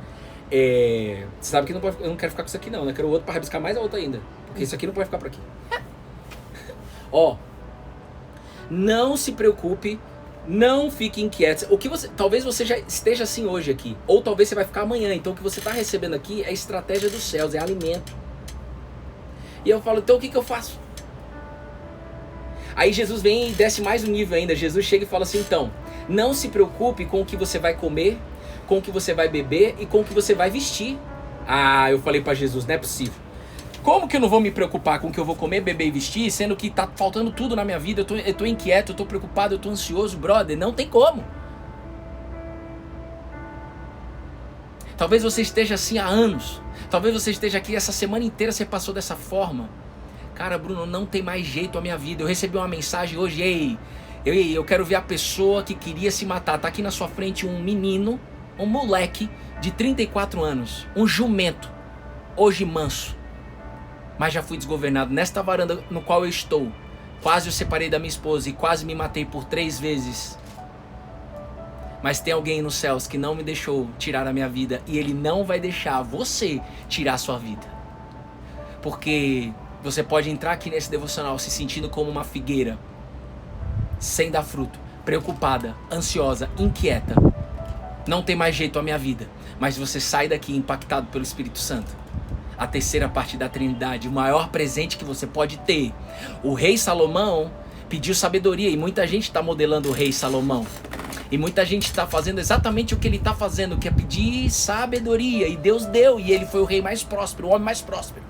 Você sabe que eu não quero ficar com isso aqui não, né? Eu quero outro para rabiscar mais a outra ainda. Porque isso aqui não pode ficar por aqui. Ó, não se preocupe. Não fique inquieto. Talvez você já esteja assim hoje aqui. Ou talvez você vai ficar amanhã. Então o que você está recebendo aqui é estratégia dos céus, é alimento. E eu falo, então o que eu faço? Aí Jesus vem e desce mais um nível ainda. Jesus chega e fala assim, então, não se preocupe com o que você vai comer, com o que você vai beber e com o que você vai vestir. Ah, eu falei para Jesus, não é possível. Como que eu não vou me preocupar com o que eu vou comer, beber e vestir, sendo que tá faltando tudo na minha vida, eu tô inquieto, eu tô preocupado, eu tô ansioso, brother, não tem como. Talvez você esteja assim há anos, talvez você esteja aqui essa semana inteira, você passou dessa forma. Cara, Bruno, não tem mais jeito a minha vida, eu recebi uma mensagem hoje, eu quero ver a pessoa que queria se matar, tá aqui na sua frente um menino, um moleque de 34 anos, um jumento, hoje manso. Mas já fui desgovernado nesta varanda no qual eu estou. Quase eu separei da minha esposa e quase me matei por 3 vezes. Mas tem alguém nos céus que não me deixou tirar a minha vida. E ele não vai deixar você tirar a sua vida. Porque você pode entrar aqui nesse devocional se sentindo como uma figueira, sem dar fruto, preocupada, ansiosa, inquieta. Não tem mais jeito a minha vida. Mas você sai daqui impactado pelo Espírito Santo. A terceira parte da Trindade, o maior presente que você pode ter. O rei Salomão pediu sabedoria e muita gente está modelando o rei Salomão. E muita gente está fazendo exatamente o que ele está fazendo, que é pedir sabedoria. E Deus deu, e ele foi o rei mais próspero, o homem mais próspero.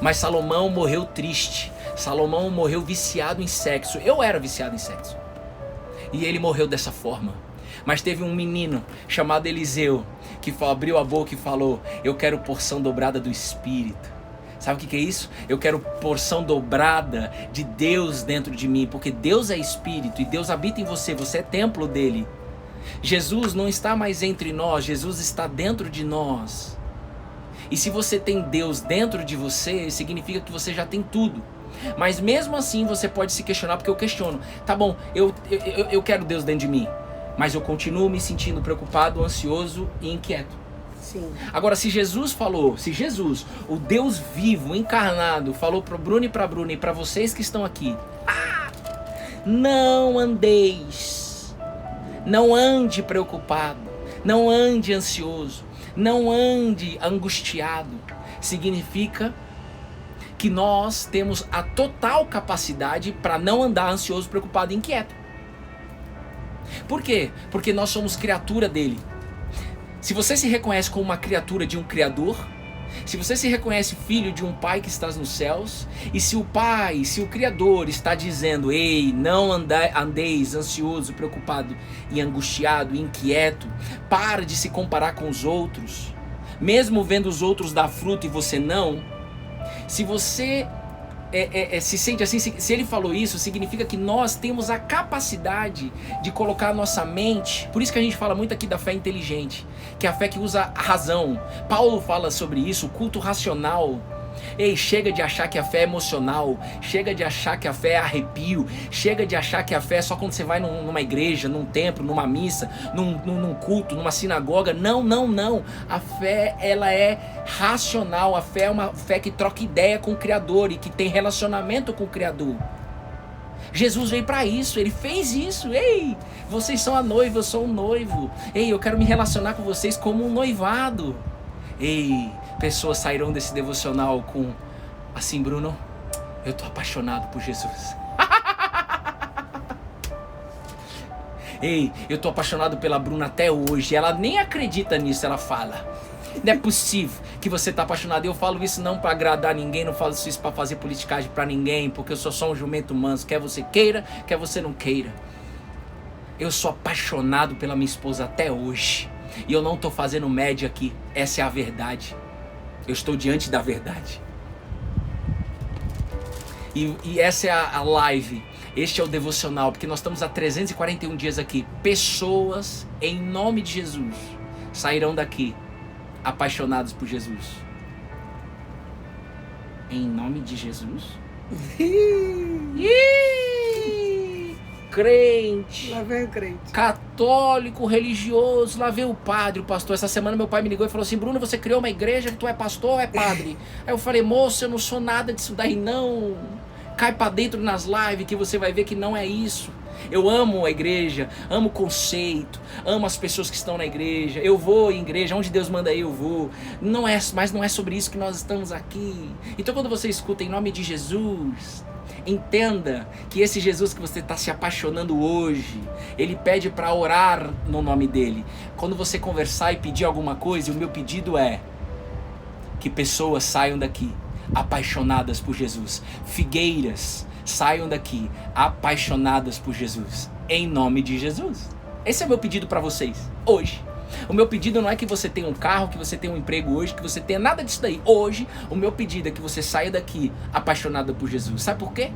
Mas Salomão morreu triste. Salomão morreu viciado em sexo. Eu era viciado em sexo. E ele morreu dessa forma. Mas teve um menino chamado Eliseu que abriu a boca e falou: eu quero porção dobrada do Espírito. Sabe o que é isso? Eu quero porção dobrada de Deus dentro de mim, porque Deus é Espírito e Deus habita em você, você é templo dele. Jesus não está mais entre nós, Jesus está dentro de nós. E se você tem Deus dentro de você, significa que você já tem tudo. Mas mesmo assim você pode se questionar, porque eu questiono. Tá bom, eu quero Deus dentro de mim, mas eu continuo me sentindo preocupado, ansioso e inquieto. Sim. Agora, se Jesus, o Deus vivo, encarnado, falou para o Bruno e para a Bruna e para vocês que estão aqui: não andeis, não ande preocupado, não ande ansioso, não ande angustiado, significa que nós temos a total capacidade para não andar ansioso, preocupado e inquieto. Por quê? Porque nós somos criatura dele. Se você se reconhece como uma criatura de um Criador, se você se reconhece filho de um Pai que está nos céus, e se o Pai, se o Criador está dizendo: ei, não andeis ansioso, preocupado e angustiado, inquieto, para de se comparar com os outros, mesmo vendo os outros dar fruto e você não. Se você se sente assim, se ele falou isso, significa que nós temos a capacidade de colocar a nossa mente. Por isso que a gente fala muito aqui da fé inteligente, que é a fé que usa a razão. Paulo fala sobre isso, o culto racional. Ei, chega de achar que a fé é emocional, chega de achar que a fé é arrepio, chega de achar que a fé é só quando você vai numa igreja, num templo, numa missa, num culto, numa sinagoga. Não, não, não. A fé, ela é racional. A fé é uma fé que troca ideia com o Criador e que tem relacionamento com o Criador. Jesus veio para isso, ele fez isso. Ei, vocês são a noiva, eu sou o noivo. Ei, eu quero me relacionar com vocês como um noivado. Ei, pessoas sairão desse devocional com assim: Bruno, eu tô apaixonado por Jesus. Ei, eu tô apaixonado pela Bruna até hoje. Ela nem acredita nisso, ela fala: não é possível que você tá apaixonado. Eu falo isso não para agradar ninguém, não falo isso para fazer politicagem para ninguém, porque eu sou só um jumento manso. Quer você queira, quer você não queira. Eu sou apaixonado pela minha esposa até hoje. E eu não estou fazendo média aqui. Essa é a verdade. Eu estou diante da verdade. E essa é a live. Este é o devocional. Porque nós estamos há 341 dias aqui. Pessoas, em nome de Jesus, sairão daqui apaixonados por Jesus. Em nome de Jesus. Crente, Lá vem o crente, católico, religioso, lá vem o padre, o pastor. Essa semana meu pai me ligou e falou assim: Bruno, você criou uma igreja, tu é pastor ou é padre? Aí eu falei: moço, eu não sou nada disso daí não. Cai pra dentro nas lives que você vai ver que não é isso. Eu amo a igreja, amo o conceito, amo as pessoas que estão na igreja. Eu vou em igreja, onde Deus manda eu vou. Mas não é sobre isso que nós estamos aqui. Então quando você escuta em nome de Jesus, entenda que esse Jesus que você está se apaixonando hoje, ele pede para orar no nome dele. Quando você conversar e pedir alguma coisa, o meu pedido é que pessoas saiam daqui apaixonadas por Jesus. Figueiras saiam daqui apaixonadas por Jesus, em nome de Jesus. Esse é o meu pedido para vocês hoje. O meu pedido não é que você tenha um carro, que você tenha um emprego hoje, que você tenha nada disso daí. Hoje, o meu pedido é que você saia daqui apaixonada por Jesus. Sabe por quê?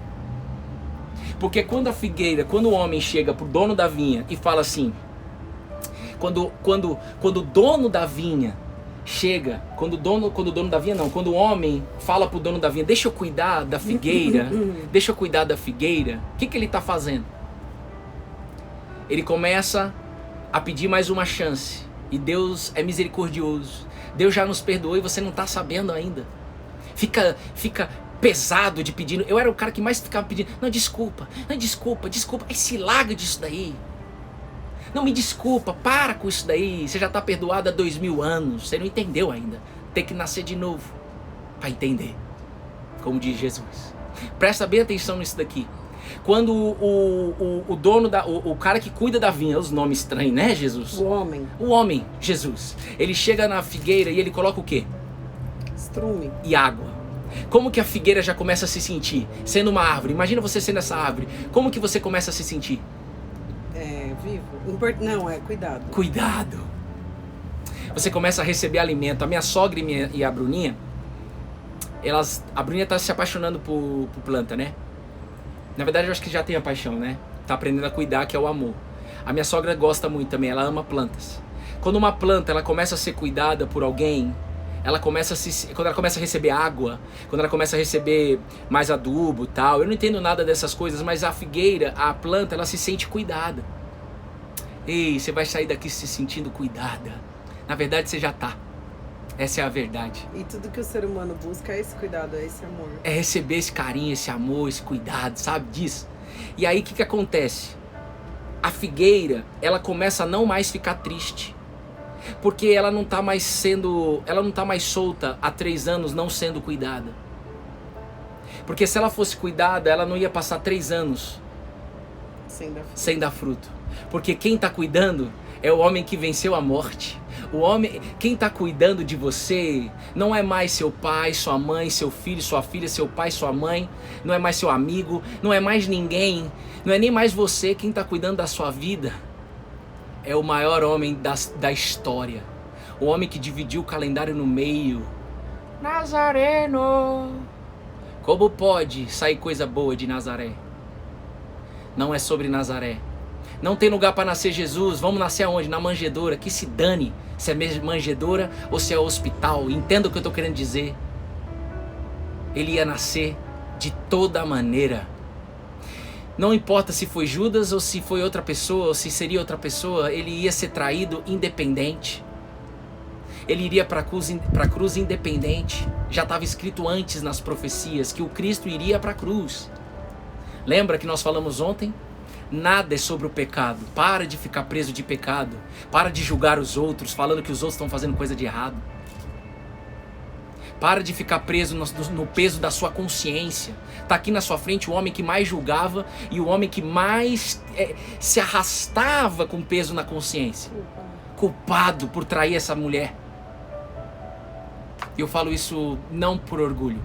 Porque quando o homem chega pro dono da vinha e fala assim, quando o dono da vinha chega, quando o homem fala pro dono da vinha: deixa eu cuidar da figueira, deixa eu cuidar da figueira, o que ele tá fazendo? Ele começa a pedir mais uma chance. E Deus é misericordioso. Deus já nos perdoou e você não está sabendo ainda. Fica pesado de pedindo. Eu era o cara que mais ficava pedindo, não, desculpa, desculpa. Aí se larga disso daí. Não, me desculpa, para com isso daí. Você já está perdoado há 2000 anos. Você não entendeu ainda. Tem que nascer de novo para entender. Como diz Jesus. Presta bem atenção nisso daqui. Quando o dono o cara que cuida da vinha, os nomes estranhos, né, Jesus? O homem, Jesus. Ele chega na figueira e ele coloca o quê? Estrume. E água. Como que a figueira já começa a se sentir? Sendo uma árvore. Imagina você sendo essa árvore. Como que você começa a se sentir? Vivo. Não, cuidado. Cuidado. Você começa a receber alimento. A minha sogra e a Bruninha, a Bruninha tá se apaixonando por planta, né? Na verdade, eu acho que já tem a paixão, né? Tá aprendendo a cuidar, que é o amor. A minha sogra gosta muito também, ela ama plantas. Quando uma planta ela começa a ser cuidada por alguém, quando ela começa a receber água, quando ela começa a receber mais adubo e tal, eu não entendo nada dessas coisas, mas a figueira, a planta, ela se sente cuidada. Ei, você vai sair daqui se sentindo cuidada. Na verdade, você já tá. Essa é a verdade. E tudo que o ser humano busca é esse cuidado, é esse amor. É receber esse carinho, esse amor, esse cuidado, sabe disso? E aí o que acontece? A figueira, ela começa a não mais ficar triste. Porque ela não tá mais solta há 3 anos não sendo cuidada. Porque se ela fosse cuidada, ela não ia passar 3 anos sem dar fruto. Porque quem tá cuidando é o homem que venceu a morte. Quem tá cuidando de você não é mais seu pai, sua mãe, seu filho, sua filha, seu pai, sua mãe, não é mais seu amigo, não é mais ninguém, não é nem mais você. Quem tá cuidando da sua vida é o maior homem da história. O homem que dividiu o calendário no meio. Nazareno. Como pode sair coisa boa de Nazaré? Não é sobre Nazaré. Não tem lugar para nascer Jesus. Vamos nascer aonde? Na manjedoura. Que se dane se é manjedoura ou se é hospital. Entenda o que eu estou querendo dizer. Ele ia nascer de toda maneira. Não importa se foi Judas ou se foi outra pessoa, ou se seria outra pessoa, ele ia ser traído independente. Ele iria para a cruz independente. Já estava escrito antes nas profecias que o Cristo iria para a cruz. Lembra que nós falamos ontem? Nada é sobre o pecado. Para de ficar preso de pecado. Para de julgar os outros, falando que os outros estão fazendo coisa de errado. Para de ficar preso no peso da sua consciência. Está aqui na sua frente o homem que mais julgava e o homem que mais se arrastava com peso na consciência. Culpado por trair essa mulher. Eu falo isso não por orgulho,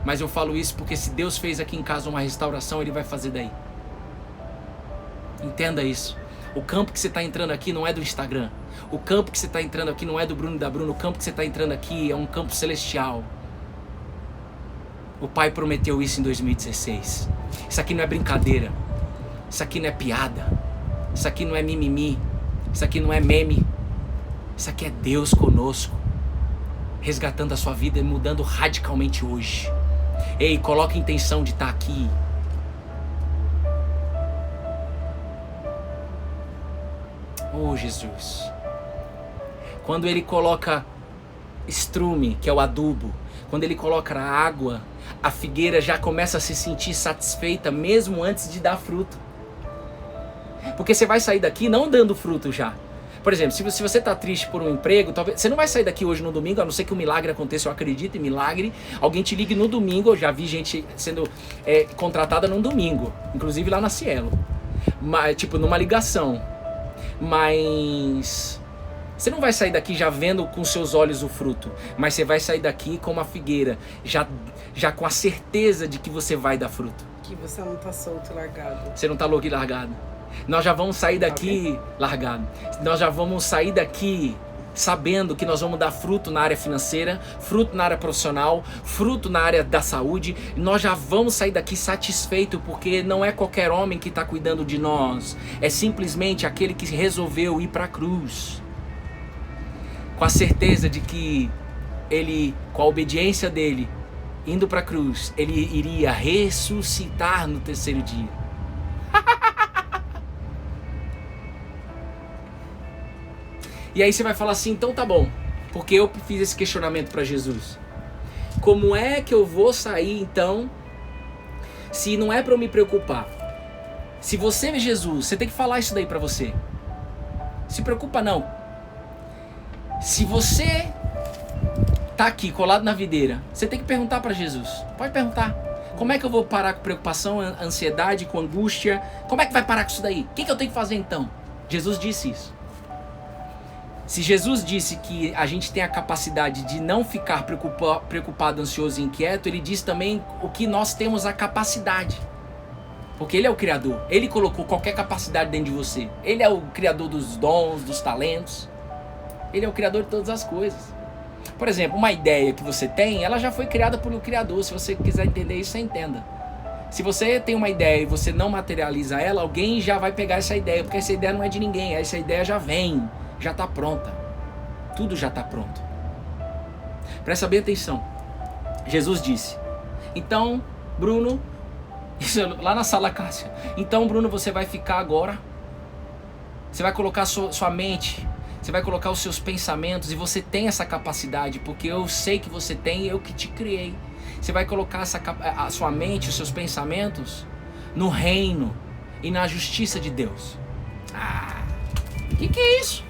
mas eu falo isso porque se Deus fez aqui em casa uma restauração, Ele vai fazer daí. Entenda isso. O campo que você está entrando aqui não é do Instagram. O campo que você está entrando aqui não é do Bruno e da Bruna. O campo que você está entrando aqui é um campo celestial. O Pai prometeu isso em 2016. Isso aqui não é brincadeira. Isso aqui não é piada. Isso aqui não é mimimi. Isso aqui não é meme. Isso aqui é Deus conosco, resgatando a sua vida e mudando radicalmente hoje. Ei, coloque a intenção de estar aqui. Oh, Jesus. Quando Ele coloca estrume, que é o adubo, quando Ele coloca a água, a figueira já começa a se sentir satisfeita mesmo antes de dar fruto. Porque você vai sair daqui não dando fruto já. Por exemplo, se você está triste por um emprego, talvez você não vai sair daqui hoje no domingo, a não ser que um milagre aconteça. Eu acredito em milagre. Alguém te ligue no domingo. Eu já vi gente sendo contratada num domingo, inclusive lá na Cielo, mas, tipo, numa ligação. Mas você não vai sair daqui já vendo com seus olhos o fruto, mas você vai sair daqui com uma figueira, já com a certeza de que você vai dar fruto. Que você não está solto e largado. Você não está louco e largado. Nós já vamos sair daqui largado. Nós já vamos sair daqui sabendo que nós vamos dar fruto na área financeira, fruto na área profissional, fruto na área da saúde. Nós já vamos sair daqui satisfeito, porque não é qualquer homem que está cuidando de nós. É simplesmente aquele que resolveu ir para a cruz. Com a certeza de que ele, com a obediência dele, indo para a cruz, ele iria ressuscitar no 3º dia. E aí você vai falar assim, então tá bom, porque eu fiz esse questionamento para Jesus. como é que eu vou sair então, se não é para eu me preocupar? Se você é Jesus, você tem que falar isso daí para você. Se preocupa não. Se você tá aqui colado na videira, você tem que perguntar para Jesus. Pode perguntar. Como é que eu vou parar com preocupação, ansiedade, com angústia? Como é que vai parar com isso daí? O que eu tenho que fazer então? Jesus disse isso. Se Jesus disse que a gente tem a capacidade de não ficar preocupado, ansioso e inquieto, ele diz também o que nós temos a capacidade. Porque ele é o Criador. Ele colocou qualquer capacidade dentro de você. Ele é o Criador dos dons, dos talentos. Ele é o Criador de todas as coisas. Por exemplo, uma ideia que você tem, ela já foi criada pelo Criador. Se você quiser entender isso, você entenda. Se você tem uma ideia e você não materializa ela, alguém já vai pegar essa ideia. Porque essa ideia não é de ninguém. Essa ideia já vem. Já está pronta. Tudo já está pronto. Presta bem atenção. Jesus disse: então, Bruno, isso lá na sala Cássia. Então, Bruno, você vai ficar agora. Você vai colocar sua mente. Você vai colocar os seus pensamentos. E você tem essa capacidade. Porque eu sei que você tem. Eu que te criei. Você vai colocar a sua mente, os seus pensamentos no reino e na justiça de Deus. O que é isso?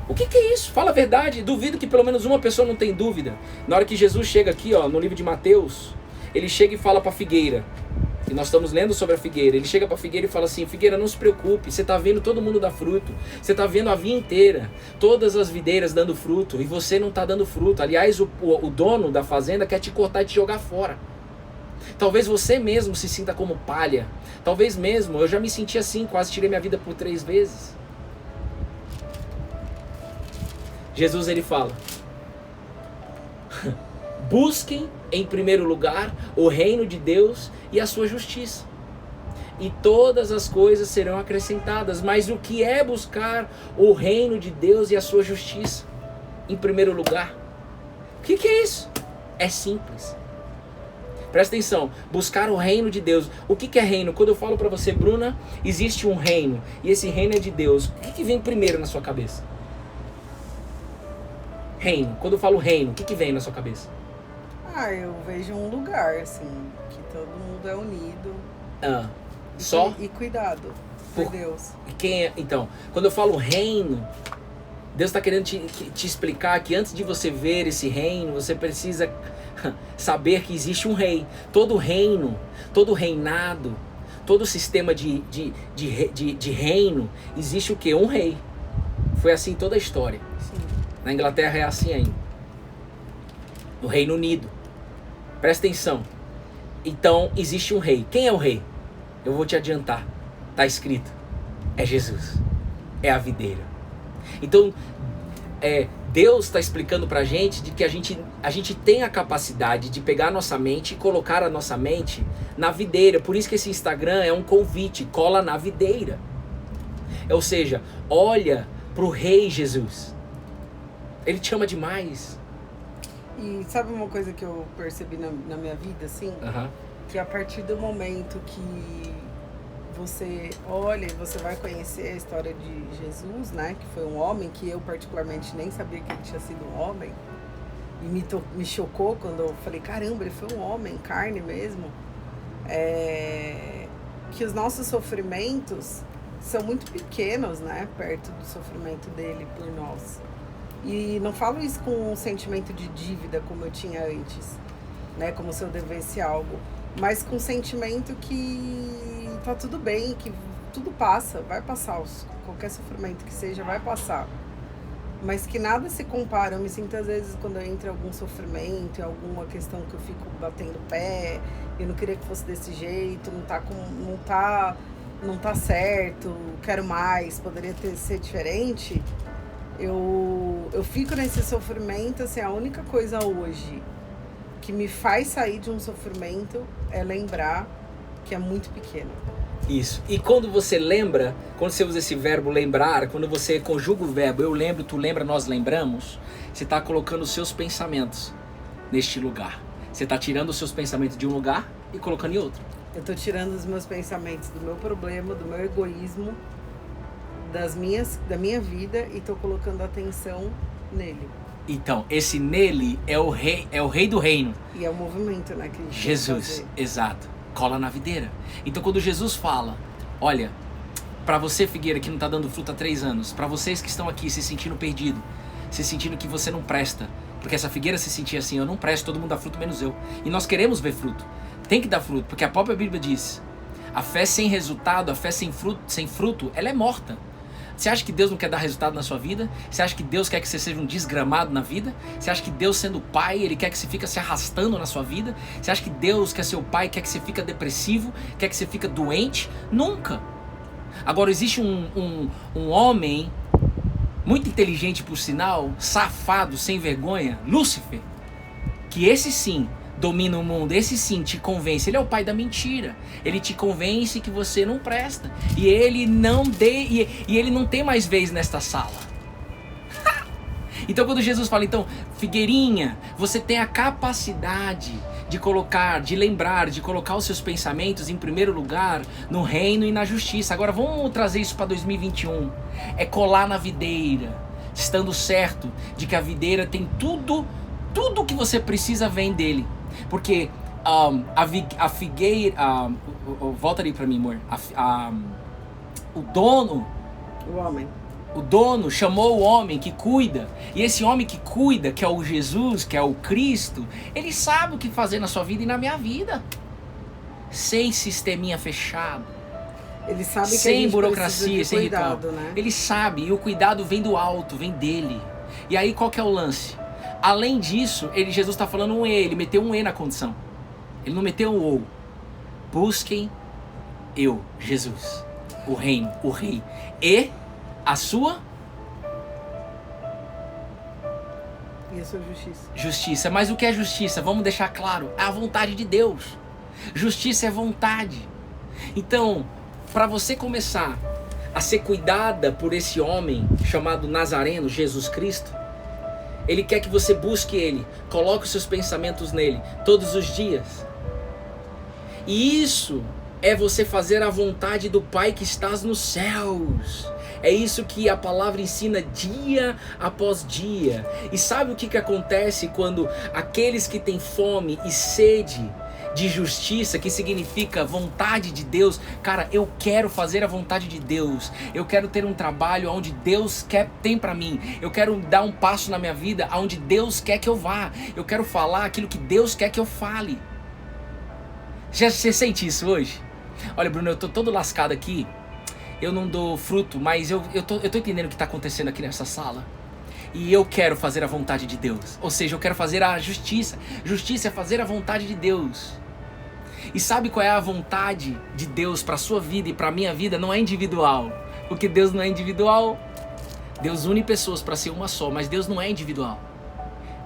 O que é isso? Fala a verdade. Duvido que pelo menos uma pessoa não tem dúvida. Na hora que Jesus chega aqui, ó, no livro de Mateus, ele chega e fala para a figueira. E nós estamos lendo sobre a figueira. Ele chega para a figueira e fala assim: figueira, não se preocupe. Você está vendo todo mundo dar fruto. Você está vendo a vinha inteira. Todas as videiras dando fruto. E você não está dando fruto. Aliás, o dono da fazenda quer te cortar e te jogar fora. Talvez você mesmo se sinta como palha. Talvez mesmo. Eu já me senti assim. Quase tirei minha vida por 3 vezes. Jesus, ele fala: busquem em primeiro lugar o reino de Deus e a sua justiça, e todas as coisas serão acrescentadas. Mas o que é buscar o reino de Deus e a sua justiça em primeiro lugar? O que é isso? É simples. Presta atenção, buscar o reino de Deus. O que é reino? Quando eu falo para você, Bruna, existe um reino, e esse reino é de Deus, o que vem primeiro na sua cabeça? Reino. Quando eu falo reino, o que vem na sua cabeça? Eu vejo um lugar, assim, que todo mundo é unido. Só? E cuidado por Deus. Então, quando eu falo reino, Deus está querendo te explicar que antes de você ver esse reino, você precisa saber que existe um rei. Todo reino, todo reinado, todo sistema de reino, existe o quê? Um rei. Foi assim toda a história. Sim. Na Inglaterra é assim ainda. No Reino Unido. Presta atenção. Então, existe um rei. Quem é o rei? Eu vou te adiantar. Está escrito. É Jesus. É a videira. Então, Deus está explicando pra gente de que a gente tem a capacidade de pegar a nossa mente e colocar a nossa mente na videira. Por isso que esse Instagram é um convite. Cola na videira. Ou seja, olha pro Rei Jesus. Ele te ama demais. E sabe uma coisa que eu percebi na minha vida, assim? Que a partir do momento que você olha e você vai conhecer a história de Jesus, né? Que foi um homem, que eu particularmente nem sabia que ele tinha sido um homem. E me chocou quando eu falei, caramba, ele foi um homem, carne mesmo. Que os nossos sofrimentos são muito pequenos, né? Perto do sofrimento dele por nós. E não falo isso com um sentimento de dívida como eu tinha antes, né? Como se eu devesse algo. Mas com um sentimento que tá tudo bem, que tudo passa, vai passar. Qualquer sofrimento que seja, vai passar. Mas que nada se compara. Eu me sinto às vezes quando eu entro em algum sofrimento, em alguma questão que eu fico batendo pé, eu não queria que fosse desse jeito, não tá certo, quero mais, poderia ser diferente. Eu fico nesse sofrimento, assim, a única coisa hoje que me faz sair de um sofrimento é lembrar que é muito pequeno. Isso. E quando você lembra, quando você usa esse verbo lembrar, quando você conjuga o verbo eu lembro, tu lembra, nós lembramos, você está colocando os seus pensamentos neste lugar. Você está tirando os seus pensamentos de um lugar e colocando em outro. Eu estou tirando os meus pensamentos do meu problema, do meu egoísmo, da minha vida, e estou colocando atenção nele. Então, esse nele é o rei do reino. E é o movimento, né? Que a gente Jesus, exato. Cola na videira. Então, quando Jesus fala, olha, para você, figueira, que não tá dando fruto há 3 anos, para vocês que estão aqui se sentindo perdido, se sentindo que você não presta, porque essa figueira se sentia assim, eu não presto, todo mundo dá fruto menos eu. E nós queremos ver fruto. Tem que dar fruto, porque a própria Bíblia diz, a fé sem resultado, a fé sem fruto, ela é morta. Você acha que Deus não quer dar resultado na sua vida? Você acha que Deus quer que você seja um desgramado na vida? Você acha que Deus, sendo pai, Ele quer que você fique se arrastando na sua vida? Você acha que Deus, que é seu pai, quer que você fique depressivo? Quer que você fique doente? Nunca! Agora, existe um homem muito inteligente, por sinal, safado, sem vergonha, Lúcifer, que esse sim domina o mundo, esse sim te convence. Ele é o pai da mentira. Ele te convence que você não presta. E ele não tem mais vez nesta sala. Então quando Jesus fala, então, figueirinha, você tem a capacidade de colocar os seus pensamentos em primeiro lugar no reino e na justiça. Agora vamos trazer isso para 2021. É colar na videira, estando certo de que a videira tem tudo que você precisa vem dele. Porque a figueira, volta ali para mim, amor. O dono chamou o homem que cuida. E esse homem que cuida, que é o Jesus, que é o Cristo, ele sabe o que fazer na sua vida e na minha vida. Sem sisteminha fechado. Ele sabe que sem burocracia, sem cuidado, ritual. Né? Ele sabe, e o cuidado vem do alto, vem dele. E aí qual que é o lance? Além disso, Jesus está falando um E, ele meteu um E na condição. Ele não meteu um ou. Busquem eu, Jesus, o reino, o rei, e a sua... E a sua justiça. Justiça. Mas o que é justiça? Vamos deixar claro. É a vontade de Deus. Justiça é vontade. Então, para você começar a ser cuidada por esse homem chamado Nazareno, Jesus Cristo, ele quer que você busque ele, coloque os seus pensamentos nele todos os dias. E isso é você fazer a vontade do Pai que estás nos céus. É isso que a palavra ensina dia após dia. E sabe o que acontece quando aqueles que têm fome e sede de justiça, que significa vontade de Deus, cara, eu quero fazer a vontade de Deus, eu quero ter um trabalho onde Deus tem pra mim, eu quero dar um passo na minha vida onde Deus quer que eu vá, eu quero falar aquilo que Deus quer que eu fale. Você sente isso hoje? Olha, Bruno, eu tô todo lascado aqui, eu não dou fruto, mas eu tô entendendo o que tá acontecendo aqui nessa sala. E eu quero fazer a vontade de Deus. Ou seja, eu quero fazer a justiça. Justiça é fazer a vontade de Deus. E sabe qual é a vontade de Deus para a sua vida e para a minha vida? Não é individual. Porque Deus não é individual. Deus une pessoas para ser uma só, mas Deus não é individual.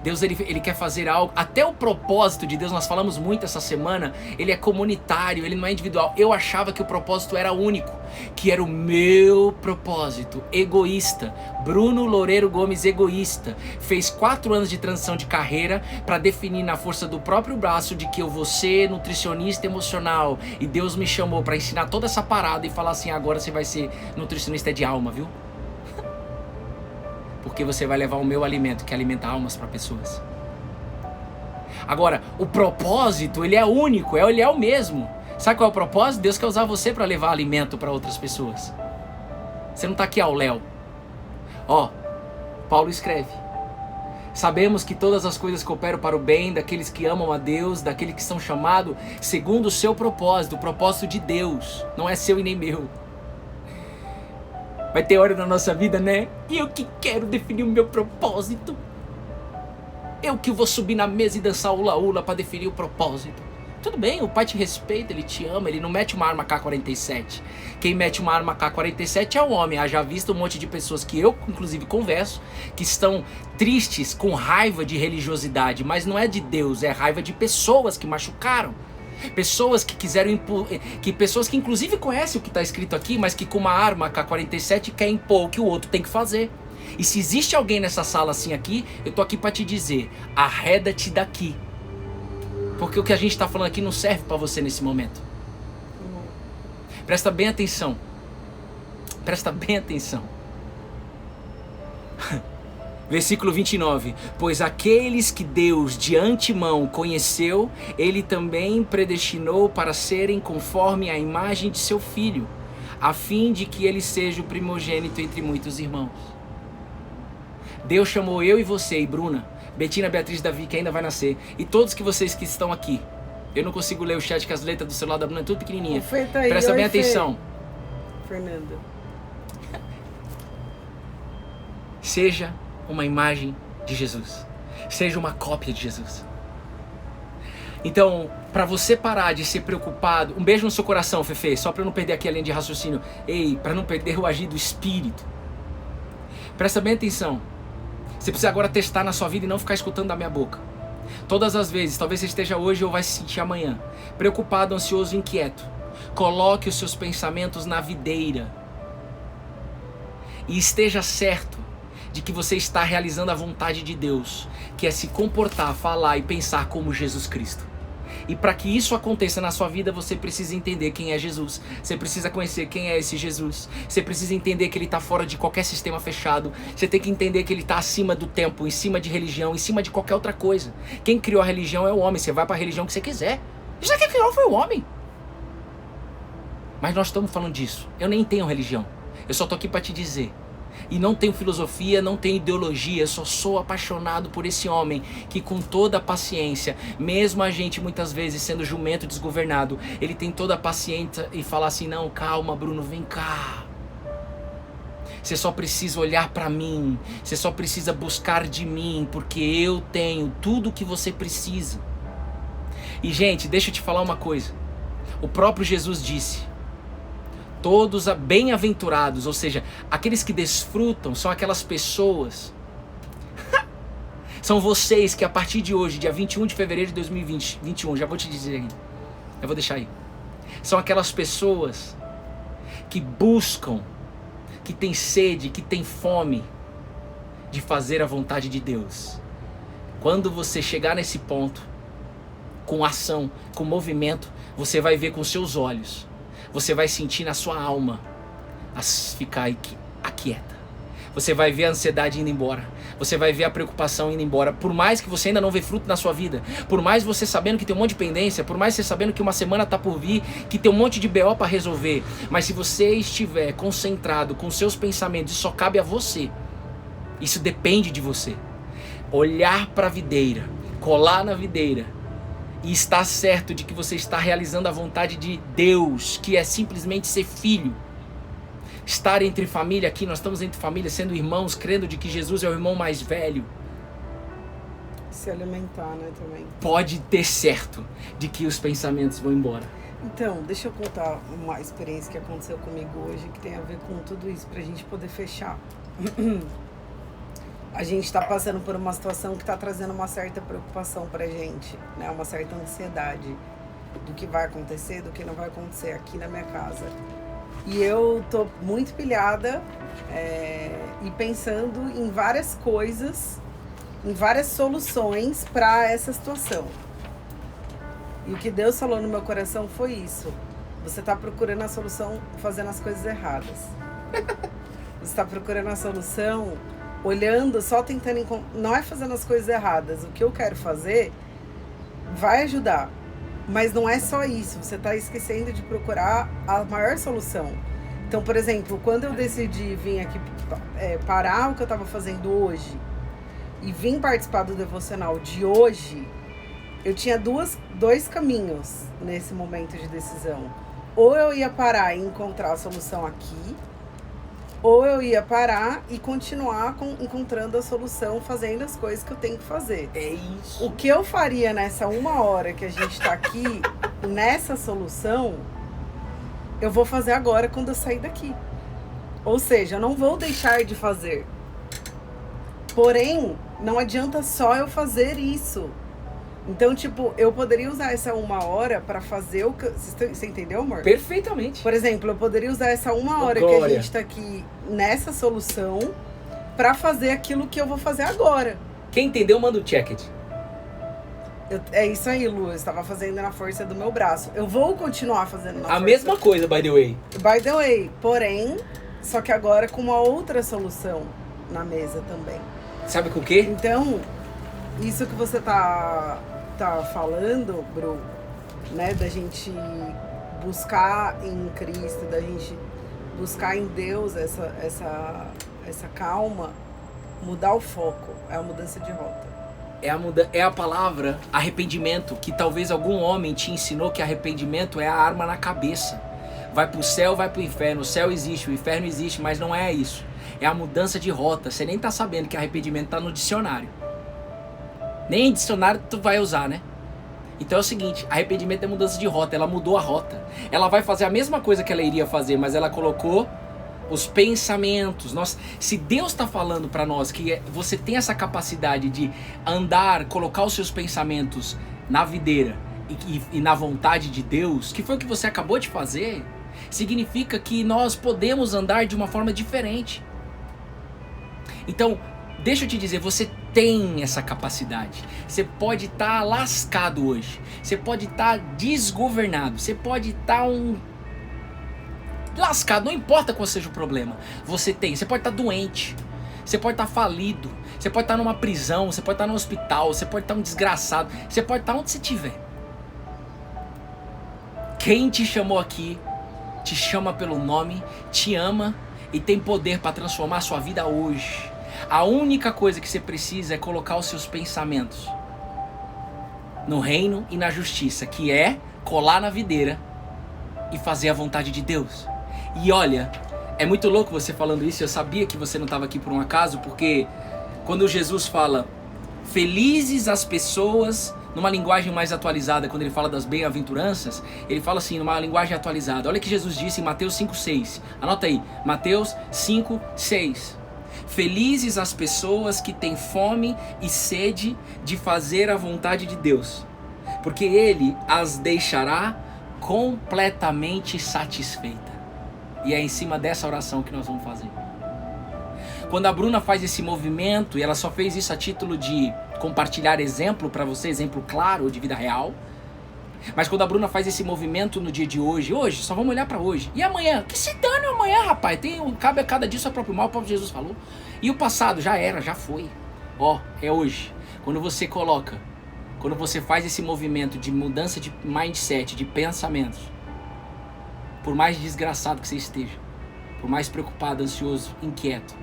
Deus ele quer fazer algo, até o propósito de Deus, nós falamos muito essa semana, ele é comunitário, ele não é individual. Eu achava que o propósito era único, que era o meu propósito, egoísta. Bruno Loureiro Gomes, egoísta, fez 4 anos de transição de carreira para definir na força do próprio braço de que eu vou ser nutricionista emocional, e Deus me chamou para ensinar toda essa parada e falar assim, agora você vai ser nutricionista de alma, viu? Porque você vai levar o meu alimento, que alimenta almas para pessoas. Agora, o propósito, ele é único, ele é o mesmo. Sabe qual é o propósito? Deus quer usar você para levar alimento para outras pessoas. Você não está aqui ao léu. Paulo escreve. Sabemos que todas as coisas cooperam para o bem daqueles que amam a Deus, daqueles que são chamados segundo o seu propósito, o propósito de Deus. Não é seu e nem meu. Vai ter hora na nossa vida, né? E eu que quero definir o meu propósito. Eu que vou subir na mesa e dançar hula-hula para definir o propósito. Tudo bem, o pai te respeita, ele te ama, ele não mete uma arma K-47. Quem mete uma arma K-47 é o homem. Já visto um monte de pessoas que eu, inclusive, converso, que estão tristes, com raiva de religiosidade, mas não é de Deus, é raiva de pessoas que machucaram. Pessoas que quiseram pessoas que inclusive conhecem o que está escrito aqui, mas que com uma arma K-47 quer impor o que o outro tem que fazer. E se existe alguém nessa sala assim aqui, eu tô aqui para te dizer, arreda-te daqui. Porque o que a gente está falando aqui não serve para você nesse momento. Presta bem atenção. Presta bem atenção. Versículo 29. Pois aqueles que Deus de antemão conheceu, Ele também predestinou para serem conforme a imagem de seu Filho, a fim de que Ele seja o primogênito entre muitos irmãos. Deus chamou eu e você, e Bruna, Betina, Beatriz, Davi, que ainda vai nascer, e todos que vocês que estão aqui. Eu não consigo ler o chat, que as letras do celular da Bruna é tudo pequenininha. Tá aí. Presta bem atenção. Fernanda. Seja uma imagem de Jesus. Seja uma cópia de Jesus. Então, para você parar de ser preocupado, um beijo no seu coração, Fefe, só para eu não perder aqui a linha de raciocínio. Ei, para não perder o agir do Espírito. Presta bem atenção. Você precisa agora testar na sua vida e não ficar escutando da minha boca. Todas as vezes, talvez você esteja hoje ou vai se sentir amanhã, preocupado, ansioso, inquieto. Coloque os seus pensamentos na videira. E esteja certo de que você está realizando a vontade de Deus, que é se comportar, falar e pensar como Jesus Cristo. E para que isso aconteça na sua vida, você precisa entender quem é Jesus. Você precisa conhecer quem é esse Jesus. Você precisa entender que ele está fora de qualquer sistema fechado. Você tem que entender que ele está acima do tempo, em cima de religião, em cima de qualquer outra coisa. Quem criou a religião é o homem. Você vai para a religião que você quiser. Já que criou foi o homem. Mas nós estamos falando disso. Eu nem tenho religião. Eu só estou aqui para te dizer. E não tenho filosofia, não tenho ideologia, eu só sou apaixonado por esse homem que com toda a paciência, mesmo a gente muitas vezes sendo jumento desgovernado, ele tem toda a paciência e fala assim, não, calma Bruno, vem cá. Você só precisa olhar para mim, você só precisa buscar de mim, porque eu tenho tudo o que você precisa. E gente, deixa eu te falar uma coisa, o próprio Jesus disse, todos bem-aventurados, ou seja, aqueles que desfrutam, são aquelas pessoas, são vocês que a partir de hoje, dia 21 de fevereiro de 2021, já vou te dizer aí, eu vou deixar aí, são aquelas pessoas que buscam, que têm sede, que têm fome de fazer a vontade de Deus. Quando você chegar nesse ponto, com ação, com movimento, você vai ver com seus olhos, você vai sentir na sua alma ficar aquieta. Você vai ver a ansiedade indo embora. Você vai ver a preocupação indo embora. Por mais que você ainda não vê fruto na sua vida. Por mais você sabendo que tem um monte de pendência. Por mais você sabendo que uma semana está por vir. Que tem um monte de BO para resolver. Mas se você estiver concentrado com seus pensamentos, isso só cabe a você. Isso depende de você. Olhar para a videira. Colar na videira. E estar certo de que você está realizando a vontade de Deus, que é simplesmente ser filho. Estar entre família aqui, nós estamos entre família, sendo irmãos, crendo de que Jesus é o irmão mais velho. Se alimentar, né, também. Pode ter certo de que os pensamentos vão embora. Então, deixa eu contar uma experiência que aconteceu comigo hoje, que tem a ver com tudo isso, pra gente poder fechar. A gente está passando por uma situação que está trazendo uma certa preocupação pra gente, né? Uma certa ansiedade do que vai acontecer, do que não vai acontecer aqui na minha casa. E eu tô muito pilhada e pensando em várias coisas, em várias soluções para essa situação. E o que Deus falou no meu coração foi isso. Você está procurando a solução fazendo as coisas erradas. Você está procurando a solução olhando, só tentando encontrar. Não é fazendo as coisas erradas. O que eu quero fazer vai ajudar. Mas não é só isso. Você está esquecendo de procurar a maior solução. Então, por exemplo, quando eu decidi vir aqui parar o que eu estava fazendo hoje e vim participar do devocional de hoje, eu tinha dois caminhos nesse momento de decisão. Ou eu ia parar e encontrar a solução aqui, ou eu ia parar e continuar encontrando a solução, fazendo as coisas que eu tenho que fazer. É isso. O que eu faria nessa 1 hora que a gente tá aqui, nessa solução, eu vou fazer agora quando eu sair daqui. Ou seja, eu não vou deixar de fazer. Porém, não adianta só eu fazer isso. Então, tipo, eu poderia usar essa 1 hora pra fazer o que... Você entendeu, amor? Perfeitamente. Por exemplo, eu poderia usar essa 1 hora que a gente tá aqui nessa solução pra fazer aquilo que eu vou fazer agora. Quem entendeu, manda o check it. É isso aí, Lu. Eu estava fazendo na força do meu braço. Eu vou continuar fazendo na força. A mesma coisa, by the way. By the way. Porém, só que agora com uma outra solução na mesa também. Sabe com o quê? Então, isso que você tá falando, Bru, né, da gente buscar em Cristo, da gente buscar em Deus essa calma, mudar o foco, é a mudança de rota. É a palavra arrependimento, que talvez algum homem te ensinou que arrependimento é a arma na cabeça. Vai pro céu, vai pro inferno. O céu existe, o inferno existe, mas não é isso. É a mudança de rota. Você nem tá sabendo que arrependimento tá no dicionário. Nem em dicionário tu vai usar, né? Então é o seguinte, arrependimento é mudança de rota. Ela mudou a rota. Ela vai fazer a mesma coisa que ela iria fazer, mas ela colocou os pensamentos. Se Deus está falando para nós que você tem essa capacidade de andar, colocar os seus pensamentos na videira e na vontade de Deus, que foi o que você acabou de fazer, significa que nós podemos andar de uma forma diferente. Então, deixa eu te dizer, você tem essa capacidade. Você pode estar lascado hoje. Você pode estar desgovernado. Você pode estar lascado, não importa qual seja o problema. Você pode estar doente. Você pode estar falido. Você pode estar numa prisão. Você pode estar no hospital. Você pode estar um desgraçado. Você pode estar onde você estiver. Quem te chamou aqui, te chama pelo nome, te ama e tem poder para transformar a sua vida hoje. A única coisa que você precisa é colocar os seus pensamentos no reino e na justiça, que é colar na videira e fazer a vontade de Deus. E olha, é muito louco você falando isso. Eu sabia que você não estava aqui por um acaso, porque quando Jesus fala felizes as pessoas, numa linguagem mais atualizada, quando ele fala das bem-aventuranças, ele fala assim, numa linguagem atualizada. Olha o que Jesus disse em Mateus 5,6. Anota aí, Mateus 5,6. Felizes as pessoas que têm fome e sede de fazer a vontade de Deus, porque Ele as deixará completamente satisfeita. E é em cima dessa oração que nós vamos fazer. Quando a Bruna faz esse movimento, e ela só fez isso a título de compartilhar exemplo para você, exemplo claro de vida real. Mas quando a Bruna faz esse movimento no dia de hoje, só vamos olhar para hoje. E amanhã? Que se dane amanhã, rapaz. Cabe a cada dia seu próprio mal, o próprio Jesus falou. E o passado já era, já foi. É hoje. Quando você faz esse movimento de mudança de mindset, de pensamentos, por mais desgraçado que você esteja, por mais preocupado, ansioso, inquieto,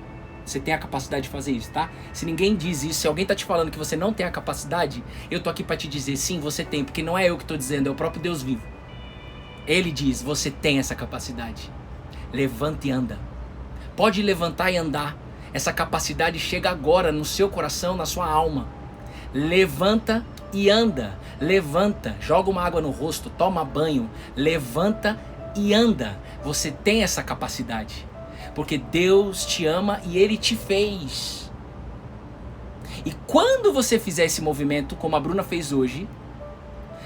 você tem a capacidade de fazer isso, tá? Se ninguém diz isso, se alguém tá te falando que você não tem a capacidade, eu tô aqui pra te dizer, sim, você tem, porque não é eu que tô dizendo, é o próprio Deus vivo. Ele diz, você tem essa capacidade. Levanta e anda. Pode levantar e andar. Essa capacidade chega agora no seu coração, na sua alma. Levanta e anda. Levanta, joga uma água no rosto, toma banho, levanta e anda. Você tem essa capacidade. Porque Deus te ama e Ele te fez. E quando você fizer esse movimento, como a Bruna fez hoje,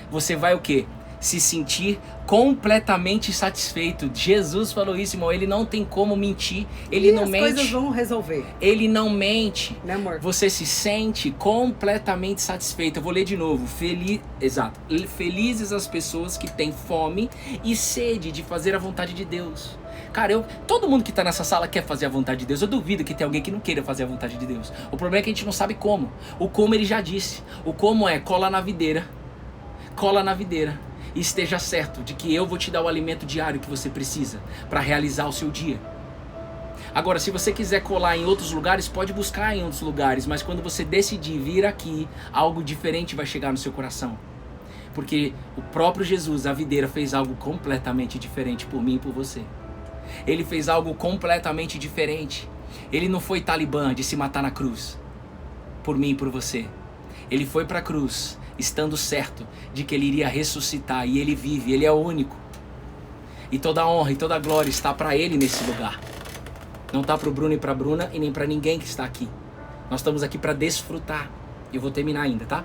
você vai o quê? Se sentir completamente satisfeito. Jesus falou isso, irmão. Ele não tem como mentir. Ele não mente. As coisas vão resolver. Ele não mente. Né, amor? Você se sente completamente satisfeito. Eu vou ler de novo. Exato. Felizes as pessoas que têm fome e sede de fazer a vontade de Deus. Cara, todo mundo que tá nessa sala quer fazer a vontade de Deus. Eu duvido que tem alguém que não queira fazer a vontade de Deus. O problema é que a gente não sabe como. O como ele já disse. O como é cola na videira. Cola na videira. E esteja certo de que eu vou te dar o alimento diário que você precisa para realizar o seu dia. Agora, se você quiser colar em outros lugares, pode buscar em outros lugares. Mas quando você decidir vir aqui, algo diferente vai chegar no seu coração. Porque o próprio Jesus, a videira, fez algo completamente diferente por mim e por você. Ele fez algo completamente diferente. Ele não foi talibã de se matar na cruz por mim e por você. Ele foi para a cruz estando certo de que ele iria ressuscitar. E ele vive, ele é o único. E toda a honra e toda a glória está para ele nesse lugar. Não está para o Bruno e para a Bruna e nem para ninguém que está aqui. Nós estamos aqui para desfrutar. Eu vou terminar ainda, tá?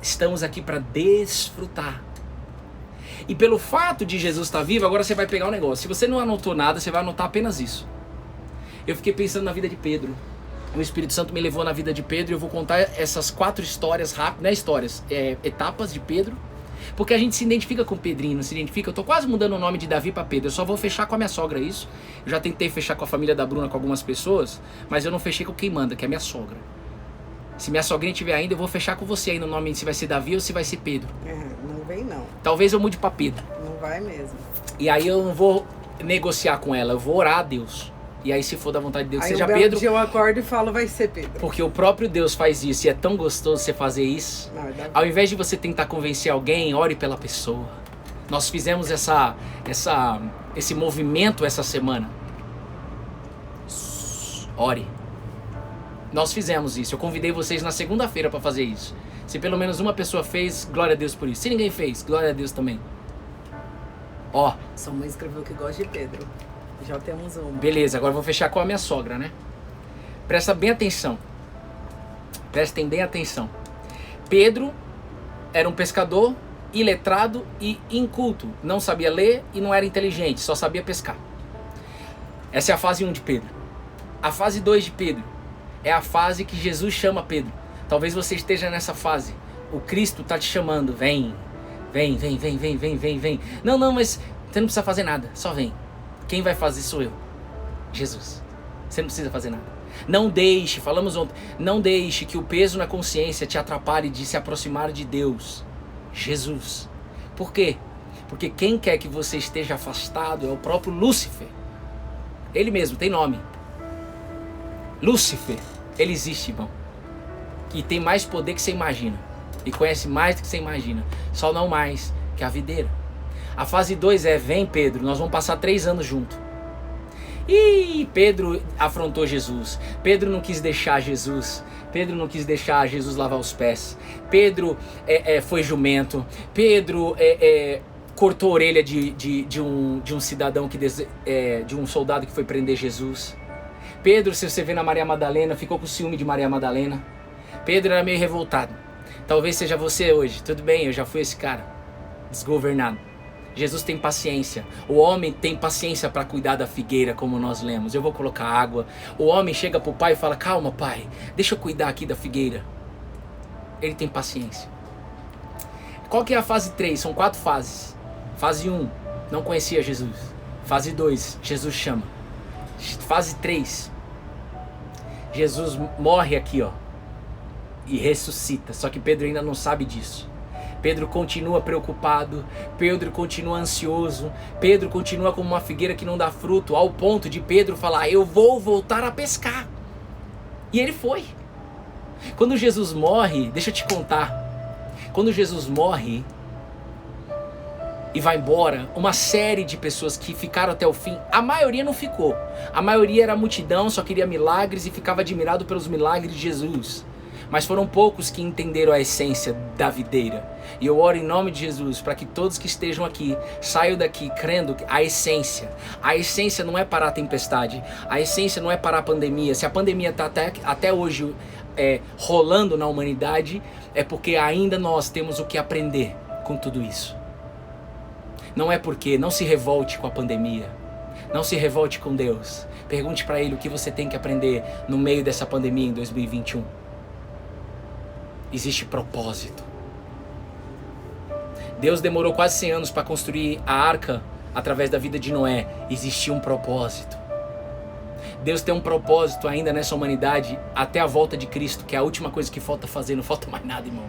Estamos aqui para desfrutar. E pelo fato de Jesus estar vivo, agora você vai pegar um negócio. Se você não anotou nada, você vai anotar apenas isso. Eu fiquei pensando na vida de Pedro. O Espírito Santo me levou na vida de Pedro e eu vou contar essas 4 histórias rápidas, não é histórias, etapas de Pedro, Porque a gente se identifica com o Pedrinho, não se identifica? Eu tô quase mudando o nome de Davi para Pedro. Eu só vou fechar com a minha sogra isso. Eu já tentei fechar com a família da Bruna, com algumas pessoas, mas eu não fechei com quem manda, que é a minha sogra. Se minha sogrinha tiver ainda, eu vou fechar com você aí no nome, se vai ser Davi ou se vai ser Pedro. Não vem não. Talvez eu mude pra Pedro. Não vai mesmo. E aí eu não vou negociar com ela, eu vou orar a Deus. E aí se for da vontade de Deus, aí seja um belo Pedro. Dia eu acordo e falo, vai ser Pedro. Porque o próprio Deus faz isso e é tão gostoso você fazer isso. Não, Ao invés de você tentar convencer alguém, ore pela pessoa. Nós fizemos esse movimento essa semana. Ore. Nós fizemos isso. Eu convidei vocês na segunda-feira para fazer isso. Se pelo menos uma pessoa fez, glória a Deus por isso. Se ninguém fez, glória a Deus também. Ó. Sua mãe escreveu que gosta de Pedro. Já temos uma. Beleza, agora eu vou fechar com a minha sogra, né? Presta bem atenção. Prestem bem atenção. Pedro era um pescador iletrado e inculto. Não sabia ler e não era inteligente, só sabia pescar. Essa é a fase 1 de Pedro. A fase 2 de Pedro é a fase que Jesus chama Pedro. Talvez você esteja nessa fase. O Cristo está te chamando. Vem, vem, vem, vem, vem, vem, vem, vem. Não, mas você não precisa fazer nada. Só vem. Quem vai fazer sou eu. Jesus. Você não precisa fazer nada. Não deixe, falamos ontem, não deixe que o peso na consciência te atrapalhe de se aproximar de Deus. Jesus. Por quê? Porque quem quer que você esteja afastado é o próprio Lúcifer. Ele mesmo tem nome. Lúcifer. Ele existe, irmão. E tem mais poder que você imagina. E conhece mais do que você imagina. Só não mais que a videira. A fase 2 é, vem Pedro, nós vamos passar 3 anos juntos. E Pedro afrontou Jesus. Pedro não quis deixar Jesus. Pedro não quis deixar Jesus lavar os pés. Pedro foi jumento. Pedro cortou a orelha de um cidadão, de um soldado que foi prender Jesus. Pedro, se você vê na Maria Madalena, ficou com ciúme de Maria Madalena. Pedro era meio revoltado. Talvez seja você hoje. Tudo bem, eu já fui esse cara. Desgovernado. Jesus tem paciência. O homem tem paciência para cuidar da figueira, como nós lemos. Eu vou colocar água. O homem chega para o pai e fala, calma pai, deixa eu cuidar aqui da figueira. Ele tem paciência. Qual que é a fase 3? São 4 fases. Fase 1, não conhecia Jesus. Fase 2, Jesus chama. Fase 3, Jesus morre aqui, ó, e ressuscita. Só que Pedro ainda não sabe disso. Pedro continua preocupado, Pedro continua ansioso, Pedro continua como uma figueira que não dá fruto, ao ponto de Pedro falar, eu vou voltar a pescar. E ele foi. Quando Jesus morre, deixa eu te contar, quando Jesus morre e vai embora, uma série de pessoas que ficaram até o fim, a maioria não ficou. A maioria era a multidão, só queria milagres e ficava admirado pelos milagres de Jesus. Mas foram poucos que entenderam a essência da videira. E eu oro em nome de Jesus para que todos que estejam aqui saiam daqui crendo que a essência não é parar a tempestade, a essência não é parar a pandemia. Se a pandemia está até hoje rolando na humanidade, é porque ainda nós temos o que aprender com tudo isso. Não é porque, não se revolte com a pandemia, não se revolte com Deus. Pergunte para Ele o que você tem que aprender no meio dessa pandemia em 2021. Existe propósito. Deus demorou quase 100 anos para construir a arca através da vida de Noé. Existia um propósito. Deus tem um propósito ainda nessa humanidade até a volta de Cristo, que é a última coisa que falta fazer. Não falta mais nada, irmão.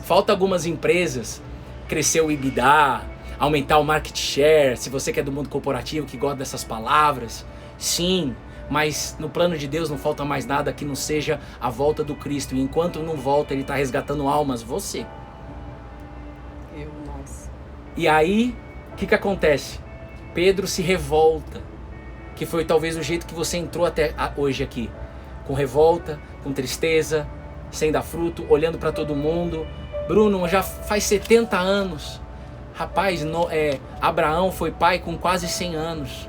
Falta algumas empresas crescer o EBITDA, aumentar o market share. Se você que é do mundo corporativo, que gosta dessas palavras, sim. Mas no plano de Deus não falta mais nada que não seja a volta do Cristo. E enquanto não volta, Ele está resgatando almas, você. Nós. E aí, o que acontece? Pedro se revolta. Que foi talvez o jeito que você entrou até hoje aqui. Com revolta, com tristeza, sem dar fruto, olhando para todo mundo. Bruno, já faz 70 anos. Rapaz, Abraão foi pai com quase 100 anos.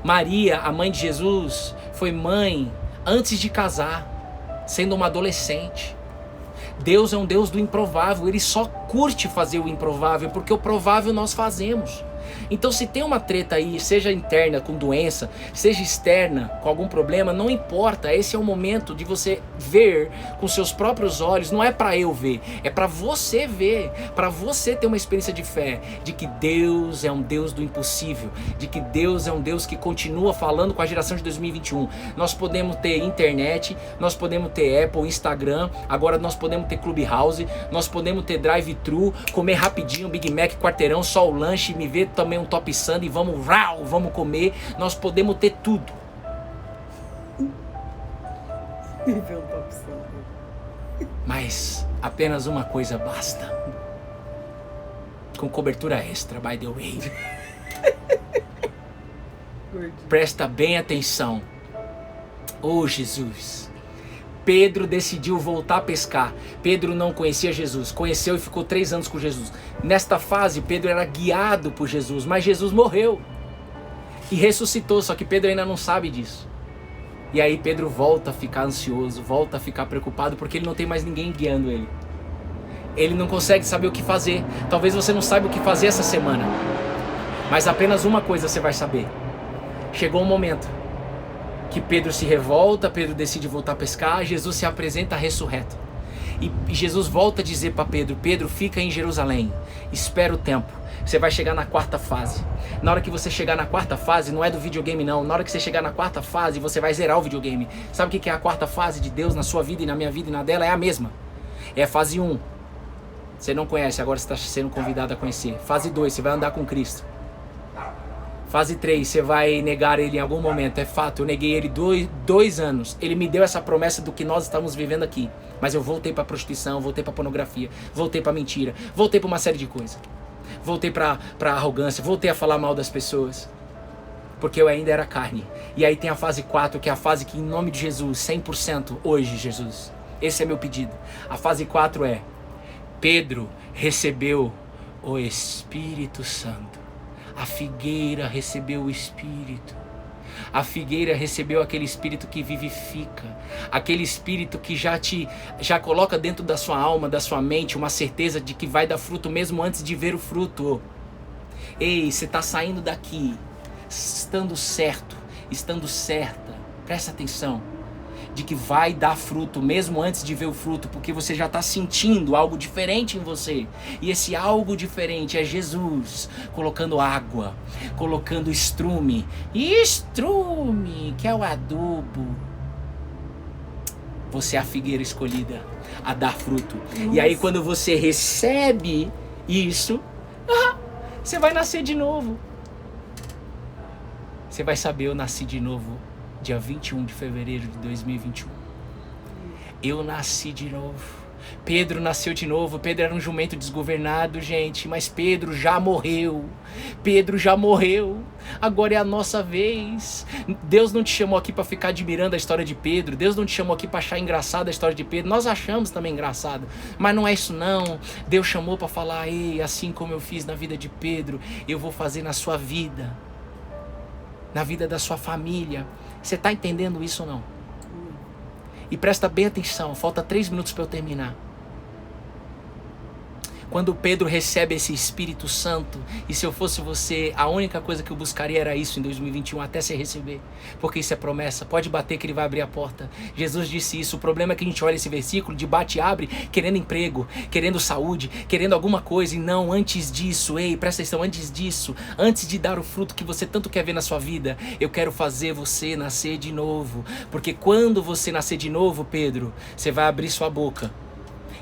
Maria, a mãe de Jesus, foi mãe antes de casar, sendo uma adolescente. Deus é um Deus do improvável. Ele só curte fazer o improvável, porque o provável nós fazemos. Então se tem uma treta aí, seja interna com doença, seja externa com algum problema, não importa, esse é o momento de você ver com seus próprios olhos, não é para eu ver, é para você ver, para você ter uma experiência de fé, de que Deus é um Deus do impossível, de que Deus é um Deus que continua falando com a geração de 2021. Nós podemos ter internet, nós podemos ter Apple, Instagram, agora nós podemos ter Clubhouse, nós podemos ter drive-thru, comer rapidinho, Big Mac, quarteirão, só o lanche, me ver também um top sundae, vamos comer, nós podemos ter tudo. Me ver um top sundae. Mas apenas uma coisa basta. Com cobertura extra, by the way. Presta bem atenção. Oh, Jesus. Pedro decidiu voltar a pescar. Pedro não conhecia Jesus, conheceu e ficou 3 anos com Jesus. Nesta fase, Pedro era guiado por Jesus, mas Jesus morreu e ressuscitou, só que Pedro ainda não sabe disso. E aí Pedro volta a ficar ansioso, volta a ficar preocupado, porque ele não tem mais ninguém guiando ele. Ele não consegue saber o que fazer. Talvez você não saiba o que fazer essa semana, mas apenas uma coisa você vai saber. Chegou um momento que Pedro se revolta, Pedro decide voltar a pescar, Jesus se apresenta ressurreto. E Jesus volta a dizer para Pedro: Pedro, fica em Jerusalém, espera o tempo, você vai chegar na 4ª fase. Na hora que você chegar na 4ª fase, não é do videogame não, na hora que você chegar na 4ª fase, você vai zerar o videogame. Sabe o que é a 4ª fase de Deus na sua vida e na minha vida e na dela? É a mesma. É a fase 1. Você não conhece, agora você está sendo convidado a conhecer. Fase 2, você vai andar com Cristo. Fase 3, você vai negar ele em algum momento. É fato, eu neguei ele 2 anos. Ele me deu essa promessa do que nós estamos vivendo aqui. Mas eu voltei pra prostituição, voltei pra pornografia, voltei pra mentira, voltei pra uma série de coisas. Voltei pra arrogância, voltei a falar mal das pessoas. Porque eu ainda era carne. E aí tem a fase 4, que é a fase que, em nome de Jesus, 100% hoje, Jesus. Esse é meu pedido. A fase 4 é: Pedro recebeu o Espírito Santo. A figueira recebeu o Espírito. A figueira recebeu aquele Espírito que vivifica. Aquele Espírito que já coloca dentro da sua alma, da sua mente, uma certeza de que vai dar fruto mesmo antes de ver o fruto. Ei, você está saindo daqui, estando certo, estando certa. Presta atenção. De que vai dar fruto mesmo antes de ver o fruto, porque você já está sentindo algo diferente em você. E esse algo diferente é Jesus colocando água, colocando estrume, que é o adubo. Você é a figueira escolhida a dar fruto. Nossa. E aí quando você recebe isso, você vai nascer de novo. Você vai saber: eu nasci de novo dia 21 de fevereiro de 2021. Eu nasci de novo. Pedro nasceu de novo. Pedro era um jumento desgovernado, gente, mas Pedro já morreu. Pedro já morreu. Agora é a nossa vez. Deus não te chamou aqui para ficar admirando a história de Pedro. Deus não te chamou aqui para achar engraçada a história de Pedro. Nós achamos também engraçado, mas não é isso não. Deus chamou para falar: ei, assim como eu fiz na vida de Pedro, eu vou fazer na sua vida, na vida da sua família. Você está entendendo isso ou não? E presta bem atenção, falta 3 minutos para eu terminar. Quando Pedro recebe esse Espírito Santo, e se eu fosse você, a única coisa que eu buscaria era isso em 2021, até você receber. Porque isso é promessa, pode bater que ele vai abrir a porta. Jesus disse isso. O problema é que a gente olha esse versículo de bate e abre, querendo emprego, querendo saúde, querendo alguma coisa, e não, antes disso, ei, presta atenção, antes disso, antes de dar o fruto que você tanto quer ver na sua vida, eu quero fazer você nascer de novo. Porque quando você nascer de novo, Pedro, você vai abrir sua boca.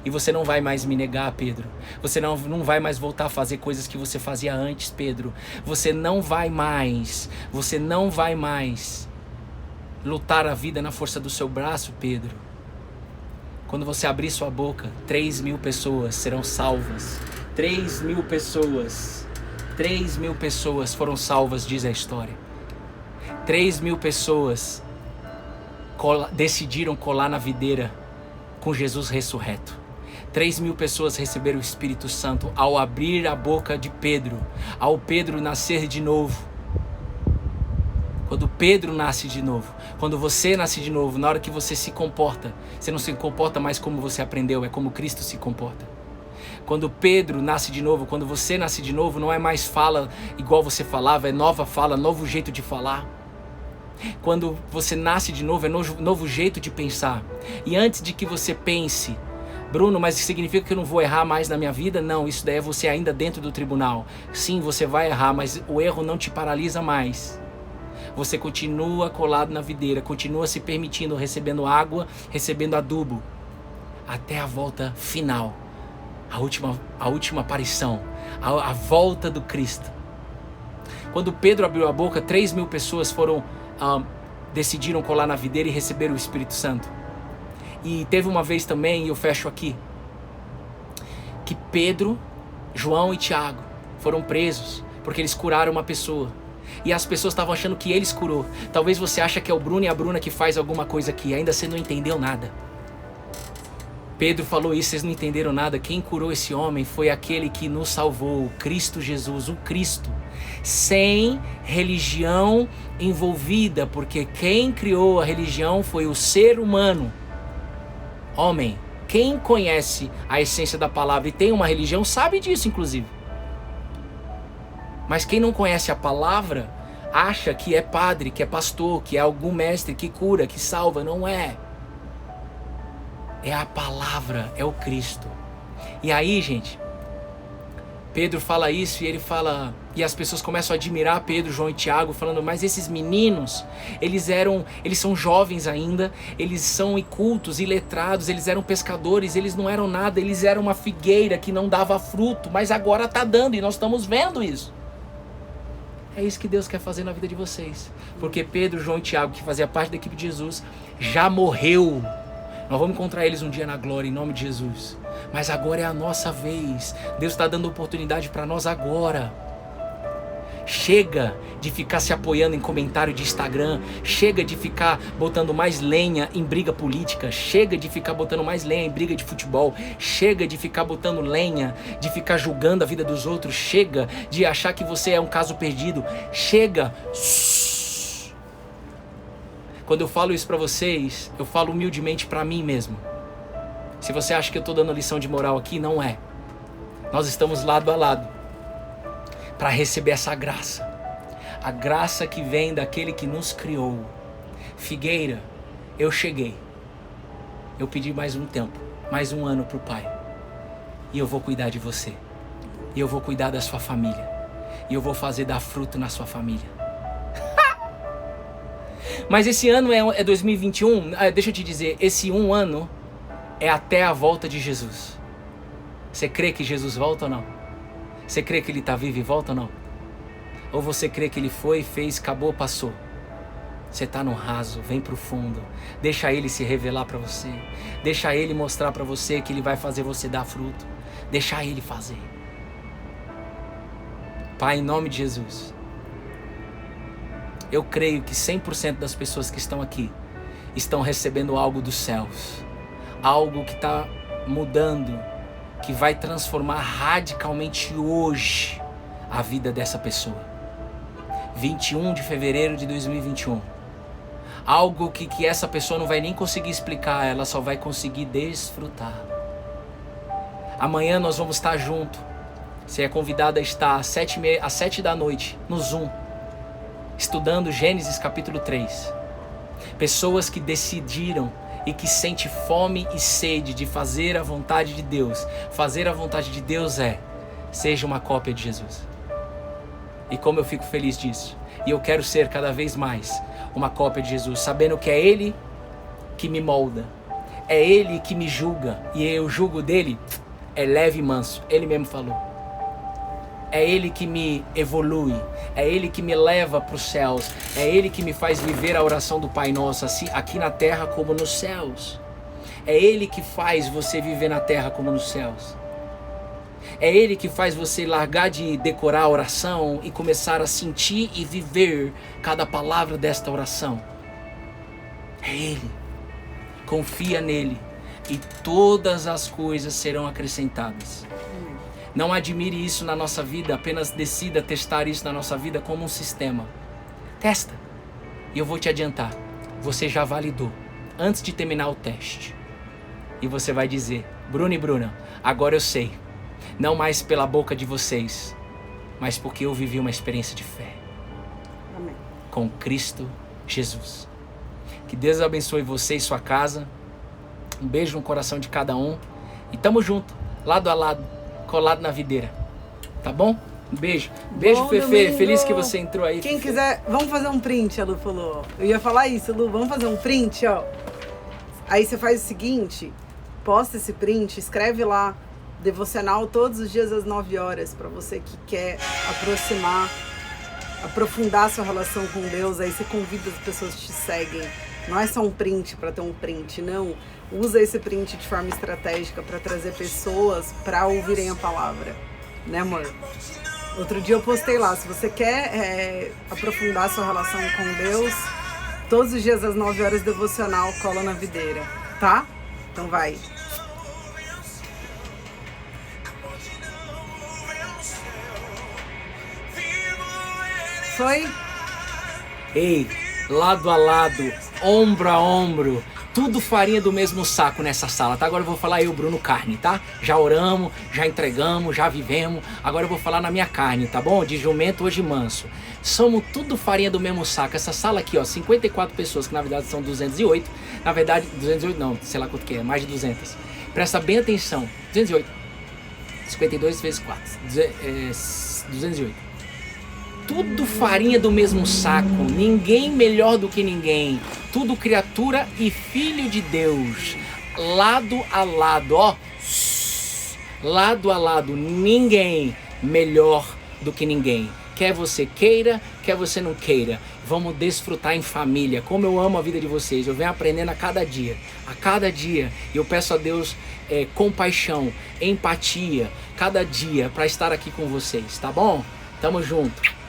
E você não vai mais me negar, Pedro. Você não vai mais voltar a fazer coisas que você fazia antes, Pedro. Você não vai mais lutar a vida na força do seu braço, Pedro. Quando você abrir sua boca, 3.000 pessoas serão salvas. 3.000 pessoas. 3.000 pessoas foram salvas, diz a história. 3.000 pessoas decidiram colar na videira com Jesus ressurreto. 3.000 pessoas receberam o Espírito Santo ao abrir a boca de Pedro, ao Pedro nascer de novo. Quando Pedro nasce de novo, quando você nasce de novo, na hora que você se comporta, você não se comporta mais como você aprendeu, é como Cristo se comporta. Quando Pedro nasce de novo, quando você nasce de novo, não é mais fala igual você falava, é nova fala, novo jeito de falar. Quando você nasce de novo, é novo jeito de pensar. E antes de que você pense, Bruno, mas isso significa que eu não vou errar mais na minha vida? Não, isso daí é você ainda dentro do tribunal. Sim, você vai errar, mas o erro não te paralisa mais. Você continua colado na videira, continua se permitindo, recebendo água, recebendo adubo, até a volta final, a última aparição, a volta do Cristo. Quando Pedro abriu a boca, 3.000 pessoas decidiram colar na videira e receber o Espírito Santo. E teve uma vez também, e eu fecho aqui, que Pedro, João e Tiago foram presos porque eles curaram uma pessoa. E as pessoas estavam achando que eles curou. Talvez você ache que é o Bruno e a Bruna que faz alguma coisa aqui. Ainda você não entendeu nada. Pedro falou isso, vocês não entenderam nada. Quem curou esse homem foi aquele que nos salvou, o Cristo Jesus, o Cristo. Sem religião envolvida, porque quem criou a religião foi o ser humano. Homem, quem conhece a essência da palavra e tem uma religião sabe disso, inclusive. Mas quem não conhece a palavra acha que é padre, que é pastor, que é algum mestre que cura, que salva. Não é. É a palavra, é o Cristo. E aí, gente, Pedro fala isso e ele fala... E as pessoas começam a admirar Pedro, João e Tiago, falando, mas esses meninos, eles são jovens ainda, eles são incultos, iletrados, eles eram pescadores, eles não eram nada, eles eram uma figueira que não dava fruto, mas agora está dando e nós estamos vendo isso. É isso que Deus quer fazer na vida de vocês. Porque Pedro, João e Tiago, que fazia parte da equipe de Jesus, já morreu. Nós vamos encontrar eles um dia na glória, em nome de Jesus. Mas agora é a nossa vez. Deus está dando oportunidade para nós agora. Chega de ficar se apoiando em comentário de Instagram. Chega de ficar botando mais lenha em briga política. Chega de ficar botando mais lenha em briga de futebol. Chega de ficar botando lenha, de ficar julgando a vida dos outros. Chega de achar que você é um caso perdido. Chega. Quando eu falo isso pra vocês, eu falo humildemente pra mim mesmo. Se você acha que eu tô dando lição de moral aqui, não é. Nós estamos lado a lado para receber essa graça. A graça que vem daquele que nos criou. Figueira, eu cheguei. Eu pedi mais um tempo, mais um ano pro Pai. E eu vou cuidar de você. E eu vou cuidar da sua família. E eu vou fazer dar fruto na sua família. Mas esse ano é 2021. Deixa eu te dizer, esse um ano é até a volta de Jesus. Você crê que Jesus volta ou não? Você crê que ele está vivo e volta ou não? Ou você crê que ele foi, fez, acabou, passou? Você está no raso, vem para o fundo. Deixa ele se revelar para você. Deixa ele mostrar para você que ele vai fazer você dar fruto. Deixa ele fazer. Pai, em nome de Jesus, eu creio que 100% das pessoas que estão aqui estão recebendo algo dos céus. Algo que está mudando, que vai transformar radicalmente hoje a vida dessa pessoa. 21 de fevereiro de 2021. Algo que essa pessoa não vai nem conseguir explicar, ela só vai conseguir desfrutar. Amanhã nós vamos estar junto. Você é convidado a estar às 7 da noite no Zoom, estudando Gênesis capítulo 3. Pessoas que decidiram e que sente fome e sede de fazer a vontade de Deus. Fazer a vontade de Deus seja uma cópia de Jesus. E como eu fico feliz disso. E eu quero ser cada vez mais uma cópia de Jesus, sabendo que é Ele que me molda. É Ele que me julga. E o jugo dele é leve e manso. Ele mesmo falou. É Ele que me evolui. É Ele que me leva para os céus. É Ele que me faz viver a oração do Pai Nosso, assim, aqui na terra como nos céus. É Ele que faz você viver na terra como nos céus. É Ele que faz você largar de decorar a oração e começar a sentir e viver cada palavra desta oração. É Ele. Confia nele e todas as coisas serão acrescentadas. Não admire isso na nossa vida, apenas decida testar isso na nossa vida como um sistema. Testa. E eu vou te adiantar, você já validou antes de terminar o teste. E você vai dizer, Bruno e Bruna, agora eu sei. Não mais pela boca de vocês, mas porque eu vivi uma experiência de fé. Amém. Com Cristo Jesus. Que Deus abençoe você e sua casa. Um beijo no coração de cada um. E tamo junto, lado a lado, colado na videira. Tá bom? Um beijo. Beijo, Bom Fefe. domingo. Feliz que você entrou aí. Quem Fefe. quiser, vamos fazer um print, a Lu falou. Eu ia falar isso, Lu, vamos fazer um print, ó. Aí você faz o seguinte, posta esse print, escreve lá, devocional todos os dias às 9 horas, para você que quer aprofundar sua relação com Deus. Aí você convida as pessoas que te seguem. Não é só um print para ter um print, não. Usa esse print de forma estratégica para trazer pessoas para ouvirem a palavra, né, amor? Outro dia eu postei lá, se você quer aprofundar sua relação com Deus, todos os dias às 9 horas devocional, cola na videira, tá? Então vai. Foi? Ei, lado a lado, ombro a ombro, tudo farinha do mesmo saco nessa sala, tá? Agora eu vou falar eu, Bruno Carne, tá? Já oramos, já entregamos, já vivemos, agora eu vou falar na minha carne, tá bom? De jumento hoje manso. Somos tudo farinha do mesmo saco. Essa sala aqui, ó, 54 pessoas, que na verdade são 208. Na verdade, 208 não, sei lá quanto que é, mais de 200. Presta bem atenção, 208. 52 vezes 4, 208. Tudo farinha do mesmo saco, ninguém melhor do que ninguém, tudo criatura e filho de Deus, lado a lado, ó, lado a lado, ninguém melhor do que ninguém. Quer você queira, quer você não queira, vamos desfrutar em família. Como eu amo a vida de vocês, eu venho aprendendo a cada dia, e eu peço a Deus compaixão, empatia, cada dia para estar aqui com vocês, tá bom? Tamo junto.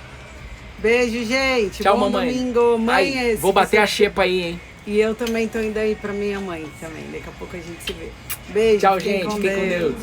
Beijo, gente. Tchau, Bom mamãe. domingo. Mãe, Aí, vou bater a xepa aí, hein? E eu também tô indo aí pra minha mãe também. Daqui a pouco a gente se vê. Beijo. Tchau, fiquem gente. Fiquem com Deus.